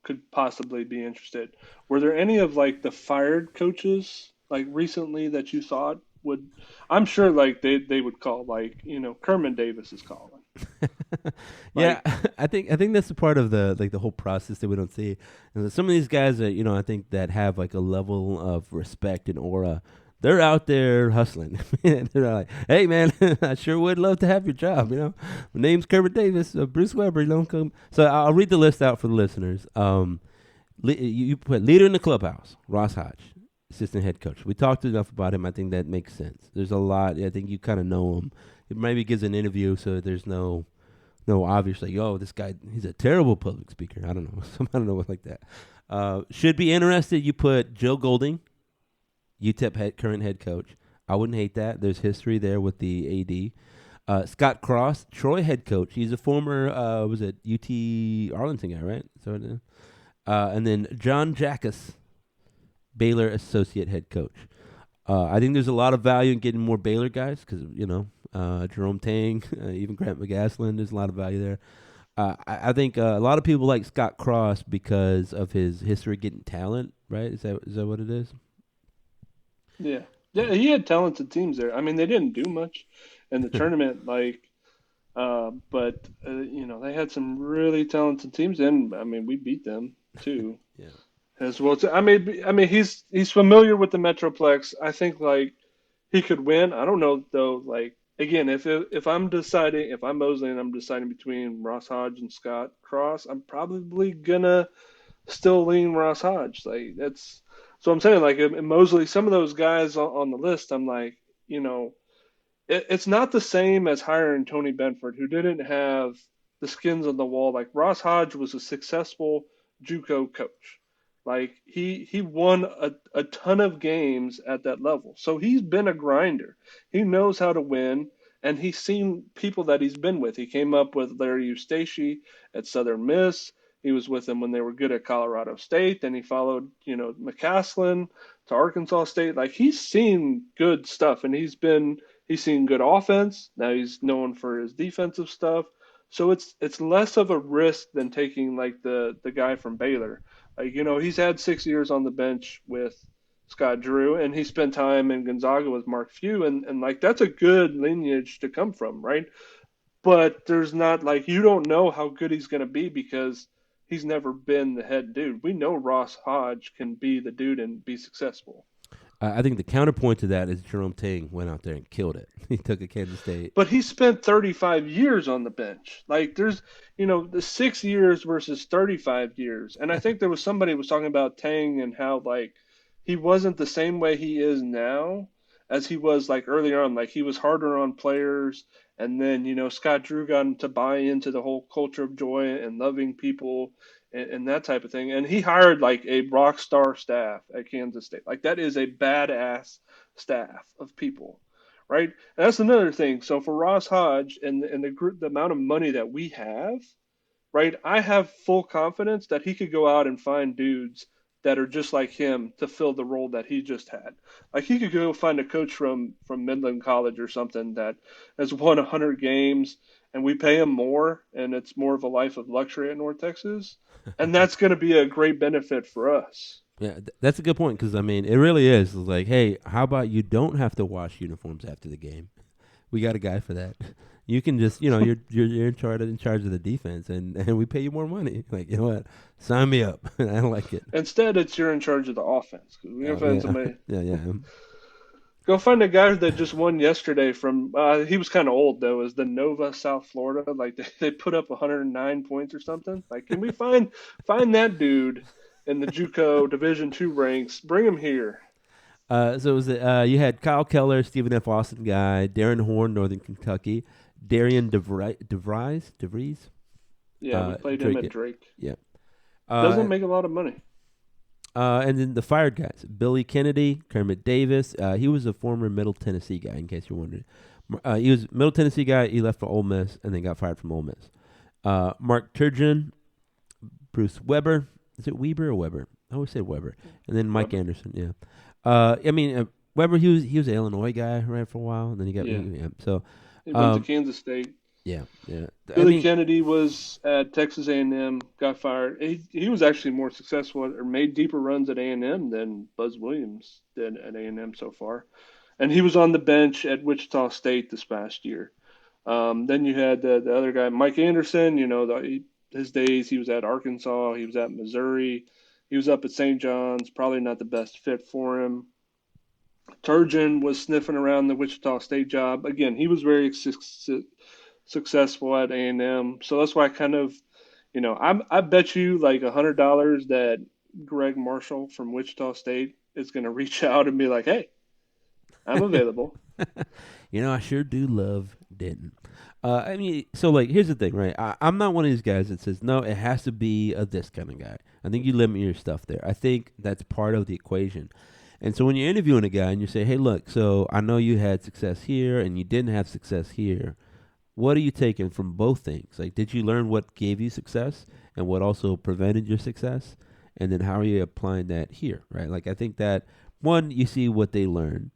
could possibly be interested. Were there any of like the fired coaches like recently that you thought would? I'm sure like they would call, like, Kerman Davis is calling. Yeah, I think that's a part of the whole process that we don't see. And some of these guys that I think that have like a level of respect and aura, they're out there hustling. They're like, hey man, I sure would love to have your job. My name's Kermit Davis, Bruce Weber. Come. So I'll read the list out for the listeners. You put leader in the clubhouse, Ross Hodge, assistant head coach. We talked enough about him. I think that makes sense. There's a lot. I think you kind of know him. It maybe gives an interview, so there's no No, obviously, this guy, he's a terrible public speaker. I don't know. I don't know what like that. Should be interested. You put Joe Golding, UTEP current head coach. I wouldn't hate that. There's history there with the AD. Scott Cross, Troy head coach. He's a former, was it UT Arlington guy, right? And then John Jackas, Baylor associate head coach. I think there's a lot of value in getting more Baylor guys because, Jerome Tang, even Grant McCasland, there's a lot of value there. I think a lot of people like Scott Cross because of his history getting talent, right? Is that what it is? Yeah. Yeah, he had talented teams there. I mean, they didn't do much in the tournament, but they had some really talented teams, and I mean, we beat them too Yeah. as well. So, I mean, he's familiar with the Metroplex. I think he could win. I don't know though. Again, if I'm deciding, if I'm Mosley and I'm deciding between Ross Hodge and Scott Cross, I'm probably gonna still lean Ross Hodge. That's so I'm saying in Mosley, some of those guys on the list, I'm like, you know, it's not the same as hiring Tony Benford, who didn't have the skins on the wall. Like Ross Hodge was a successful JUCO coach. He won a ton of games at that level. So he's been a grinder. He knows how to win, and he's seen people that he's been with. He came up with Larry Eustace at Southern Miss. He was with them when they were good at Colorado State. Then he followed, McCasland to Arkansas State. He's seen good stuff, and he's seen good offense. Now he's known for his defensive stuff. So it's less of a risk than taking the guy from Baylor. He's had 6 years on the bench with Scott Drew, and he spent time in Gonzaga with Mark Few, and that's a good lineage to come from, right? But there's not you don't know how good he's going to be because he's never been the head dude. We know Ross Hodge can be the dude and be successful. I think the counterpoint to that is Jerome Tang went out there and killed it. He took a Kansas State. But he spent 35 years on the bench. There's, the 6 years versus 35 years. And I think there was somebody was talking about Tang and how he wasn't the same way he is now as he was earlier on. He was harder on players. And then, Scott Drew got him to buy into the whole culture of joy and loving people and that type of thing. And he hired a rock star staff at Kansas State. That is a badass staff of people, right? And that's another thing. So for Ross Hodge and the amount of money that we have, right? I have full confidence that he could go out and find dudes that are just like him to fill the role that he just had. He could go find a coach from Midland College or something that has won 100 games and we pay him more and it's more of a life of luxury at North Texas. And that's going to be a great benefit for us. Yeah, that's a good point because, it really is. It's hey, how about you don't have to wash uniforms after the game? We got a guy for that. You can just, you're in charge of the defense, and we pay you more money. You know what? Sign me up. I like it. Instead, it's you're in charge of the offense. Cause we find somebody. Yeah. Go find a guy that just won yesterday from. He was kind of old though. Is the Nova, South Florida? They put up 109 points or something. Can we find that dude in the JUCO Division II ranks? Bring him here. So it was you had Kyle Keller, Stephen F. Austin guy, Darren Horn, Northern Kentucky, Darian DeVries. Yeah, we played him at Drake. Yeah, doesn't make a lot of money. And then the fired guys: Billy Kennedy, Kermit Davis. He was a former Middle Tennessee guy, in case you're wondering. He was a Middle Tennessee guy. He left for Ole Miss and then got fired from Ole Miss. Mark Turgeon, Bruce Weber. Is it Weber or Weber? I always said Weber. And then Mike Anderson. Yeah. Weber. He was an Illinois guy, right, for a while, and then he got so. He went to Kansas State. Yeah. Billy Kennedy was at Texas A&M, got fired. He was actually more successful or made deeper runs at A&M than Buzz Williams did at A&M so far. And he was on the bench at Wichita State this past year. Then you had the other guy, Mike Anderson. His days, he was at Arkansas. He was at Missouri. He was up at St. John's. Probably not the best fit for him. Turgeon was sniffing around the Wichita State job. Again, he was very successful at A&M. So that's why I kind of, I bet you $100 that Greg Marshall from Wichita State is going to reach out and be like, hey, I'm available. I sure do love Denton. I mean, so like, here's the thing, right? I'm not one of these guys that says no. It has to be a this kind of guy. I think you limit your stuff there. I think that's part of the equation. And so when you're interviewing a guy and you say, "Hey, look, so I know you had success here and you didn't have success here. What are you taking from both things? Like, did you learn what gave you success and what also prevented your success? And then how are you applying that here, right? Like, I think that one, you see what they learn,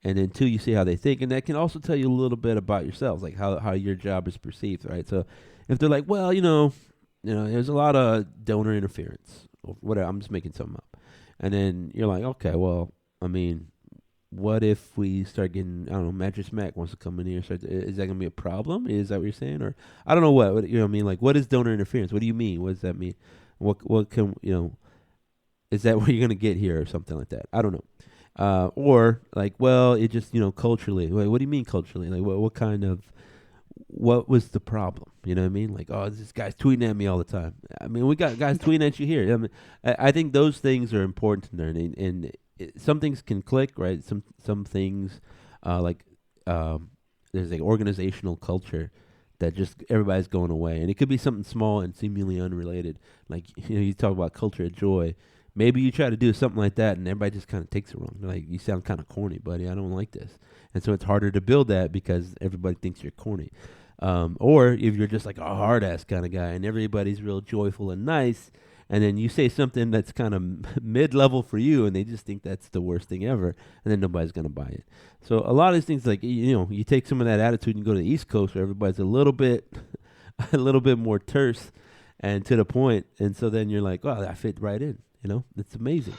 and then two, you see how they think, and that can also tell you a little bit about yourselves, like how your job is perceived, right? So, if they're like, well, there's a lot of donor interference, or whatever. I'm just making something up, and then you're like, okay, well, I mean, what if we start getting, I don't know, Mattress Mac wants to come in here? Is that going to be a problem? Is that what you're saying? Or I don't know what you know what I mean? Like, what is donor interference? What do you mean? What does that mean? What can, is that what you're going to get here or something like that? I don't know. Or like, well, it just, culturally. Wait, what do you mean culturally? Like, what was the problem? You know what I mean? Like, oh, this guy's tweeting at me all the time. I mean, we got guys tweeting at you here. I mean, I think those things are important to learn, and some things can click, right? Some things, like there's like organizational culture that just everybody's going away, and it could be something small and seemingly unrelated. Like you talk about culture of joy. Maybe you try to do something like that, and everybody just kind of takes it wrong. They're like, you sound kind of corny, buddy. I don't like this, and so it's harder to build that because everybody thinks you're corny. Or if you're just like a hard ass kind of guy, and everybody's real joyful and nice, and then you say something that's kind of mid level for you, and they just think that's the worst thing ever, and then nobody's gonna buy it. So a lot of these things, like you take some of that attitude and go to the East Coast where everybody's a little bit, a little bit more terse and to the point, and so then you're like, oh, I fit right in. It's amazing.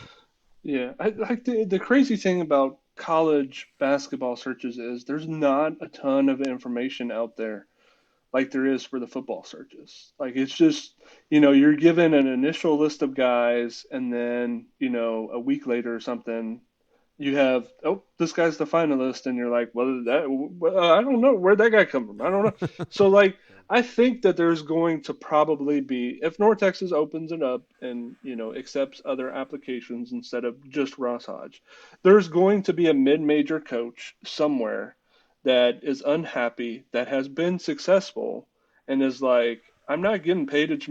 Yeah, I like the crazy thing about college basketball searches is there's not a ton of information out there like there is for the football searches. Like it's just, you're given an initial list of guys and then, a week later or something, you have, oh, this guy's the finalist, and you're like, I don't know where'd that guy come from. I don't know. So like, I think that there's going to probably be, if North Texas opens it up and accepts other applications instead of just Ross Hodge, there's going to be a mid-major coach somewhere that is unhappy, that has been successful, and is like, I'm not getting paid as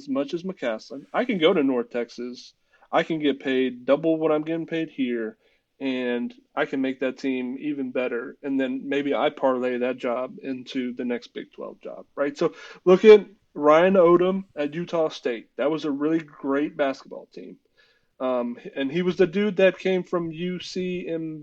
much as McCasland. I can go to North Texas. I can get paid double what I'm getting paid here, and I can make that team even better. And then maybe I parlay that job into the next Big 12 job, right? So look at Ryan Odom at Utah State. That was a really great basketball team. And he was the dude that came from UCMBD,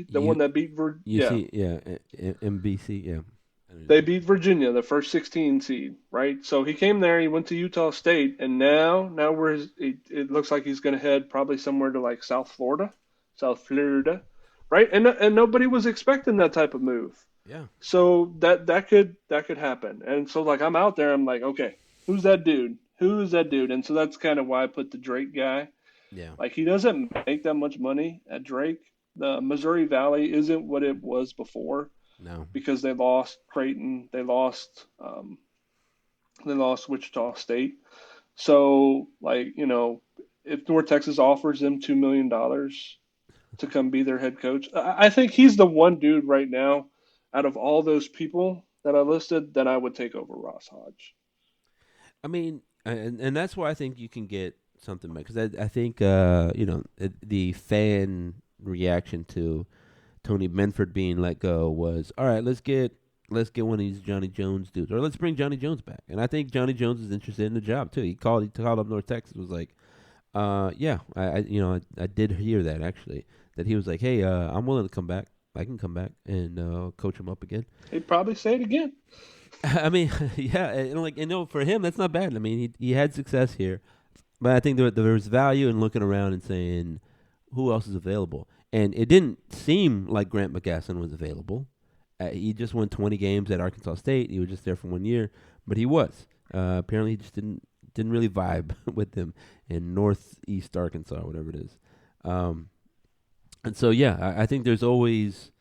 the You one that beat you yeah, see, yeah, MBC, yeah. I know what you they mean. beat Virginia, the first 16 seed, right? So he came there, he went to Utah State, and now it looks like he's going to head probably somewhere to like South Florida, right? And nobody was expecting that type of move. Yeah, So that could happen. And so like I'm out there, I'm like, okay, who's that dude? Who is that dude? And so that's kind of why I put the Drake guy. yeah. Like he doesn't make that much money at Drake. The Missouri Valley isn't what it was before No, because they lost Creighton, they lost Wichita State. So like if North Texas offers them $2 million to come be their head coach, I think he's the one dude right now out of all those people that I listed that I would take over Ross Hodge. I mean, and that's why I think you can get something back because I think the fan reaction to Tony Benford being let go was all right. Let's get one of these Johnny Jones dudes, or let's bring Johnny Jones back. And I think Johnny Jones is interested in the job too. He called up North Texas, was like, yeah, I did hear that actually, that he was like, hey, I'm willing to come back. I can come back and coach him up again. He'd probably say it again. I mean, yeah, for him that's not bad. I mean, he had success here, but I think there was value in looking around and saying, who else is available? And it didn't seem like Grant McCasland was available. He just won 20 games at Arkansas State. He was just there for 1 year, but he was. Apparently, he just didn't really vibe with them in Northeast Arkansas, whatever it is. And so, yeah, I think there's always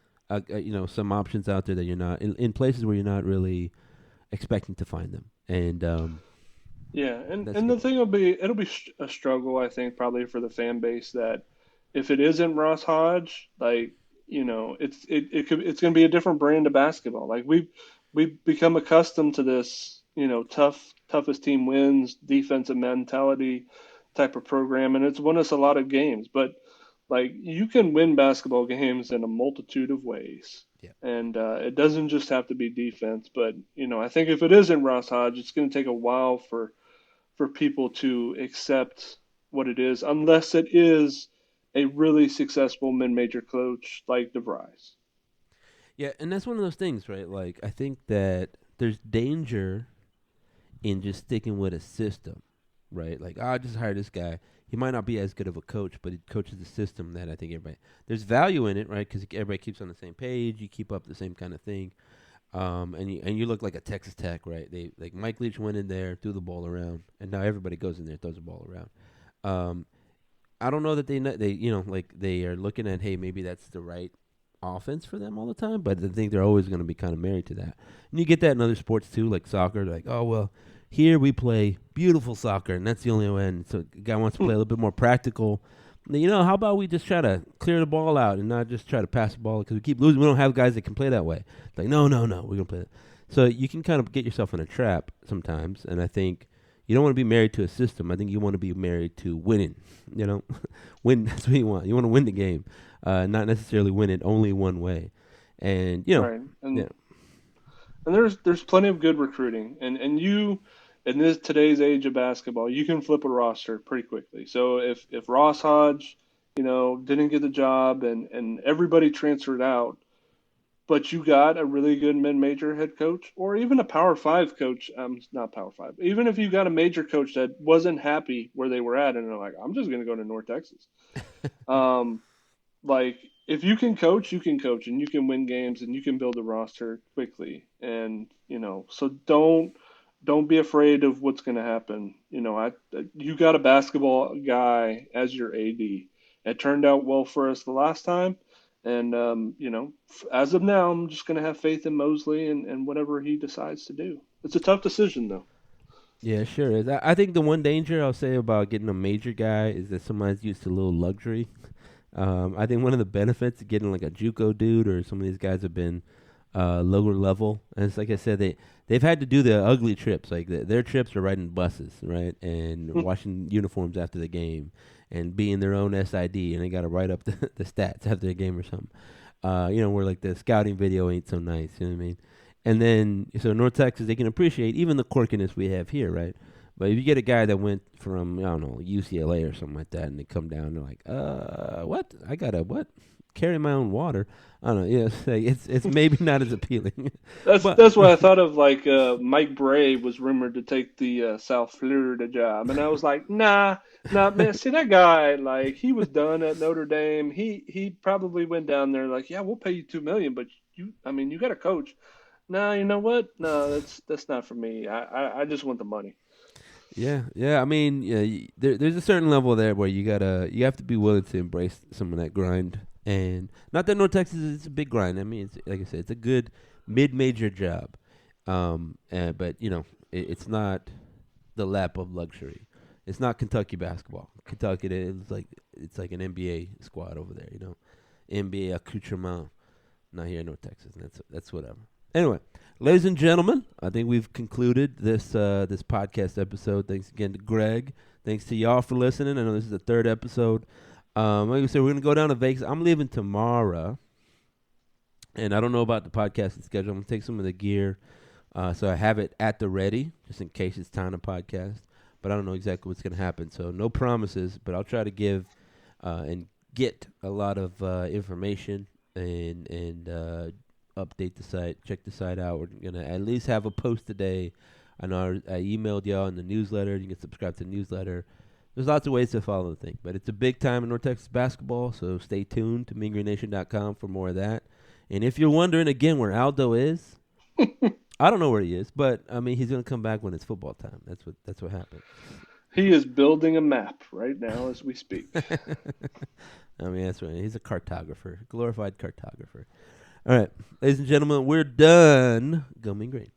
some options out there that you're not in places where you're not really expecting to find them, and Yeah, that's and the good. thing it'll be a struggle, I think, probably for the fan base that if it isn't Ross Hodge, like it's going to be a different brand of basketball. Like we've become accustomed to this, toughest team wins, defensive mentality type of program, and it's won us a lot of games. But like you can win basketball games in a multitude of ways. Yeah. And it doesn't just have to be defense, but I think if it isn't Ross Hodge, it's going to take a while for people to accept what it is, unless it is a really successful mid-major coach like DeVries. Yeah, and that's one of those things, right? Like, I think that there's danger in just sticking with a system, right? Like, I just hire this guy. He might not be as good of a coach, but he coaches the system that I think everybody. There's value in it, right? Because everybody keeps on the same page. You keep up the same kind of thing, and you look like a Texas Tech, right? They like Mike Leach went in there, threw the ball around, and now everybody goes in there, throws the ball around. Um, I don't know that like they are looking at, hey, maybe that's the right offense for them all the time, but I think they're always going to be kind of married to that. And you get that in other sports too, like soccer. Like, oh well, here we play beautiful soccer, and that's the only way. And so, the guy wants to play a little bit more practical. How about we just try to clear the ball out and not just try to pass the ball because we keep losing. We don't have guys that can play that way. It's like, no, we're gonna play that. So you can kind of get yourself in a trap sometimes, and I think you don't want to be married to a system. I think you want to be married to winning. Win. That's what you want. You want to win the game, not necessarily win it only one way. And Right. yeah, And there's plenty of good recruiting, and you in this today's age of basketball, you can flip a roster pretty quickly. So if Ross Hodge, didn't get the job and everybody transferred out, but you got a really good mid-major head coach or even a Power Five coach, not Power Five, even if you got a major coach that wasn't happy where they were at, and they're like, I'm just going to go to North Texas. um, like if you can coach and you can win games and you can build a roster quickly. And so don't be afraid of what's going to happen. You got a basketball guy as your AD. It turned out well for us the last time. And as of now, I'm just going to have faith in Mosley and whatever he decides to do. It's a tough decision though. yeah, sure is. I think the one danger I'll say about getting a major guy is that somebody's used to a little luxury. I think one of the benefits of getting like a JUCO dude or some of these guys have been lower level, and it's like I said, they've had to do the ugly trips. Like their trips are riding buses, right, and washing uniforms after the game, and being their own SID, and they got to write up the stats after the game or something. Where like the scouting video ain't so nice. You know what I mean? And then so North Texas, they can appreciate even the quirkiness we have here, right? But if you get a guy that went from, I don't know, UCLA or something like that, and they come down, and they're like, what? I gotta what? Carry my own water. I don't know. Yeah, it's maybe not as appealing. That's what I thought of. Like Mike Bray was rumored to take the South Florida job, and I was like, nah, man. See that guy? Like he was done at Notre Dame. He probably went down there like, yeah, we'll pay you $2 million, but you got a coach. Nah, you know what? No, that's not for me. I just want the money. Yeah. I mean, yeah, there's a certain level there where you have to be willing to embrace some of that grind. And not that North Texas is a big grind. I mean, it's like I said, it's a good mid-major job. But it's not the lap of luxury. It's not Kentucky basketball. Kentucky, it's like an NBA squad over there. NBA accoutrement. Not here in North Texas. And that's whatever. Anyway, ladies and gentlemen, I think we've concluded this podcast episode. Thanks again to Greg. Thanks to y'all for listening. I know this is the third episode. Like I said, we're going to go down to Vegas. I'm leaving tomorrow, and I don't know about the podcasting schedule. I'm going to take some of the gear, so I have it at the ready, just in case it's time to podcast. But I don't know exactly what's going to happen, so no promises. But I'll try to give and get a lot of information and update the site, check the site out. We're going to at least have a post today. I know I emailed y'all in the newsletter. You can subscribe to the newsletter. There's lots of ways to follow the thing, but it's a big time in North Texas basketball, so stay tuned to MeanGreenNation.com for more of that. And if you're wondering, again, where Aldo is, I don't know where he is, but, I mean, he's going to come back when it's football time. That's what happens. He is building a map right now as we speak. I mean, that's right. He's a cartographer, glorified cartographer. All right, ladies and gentlemen, we're done. Go Mean Green.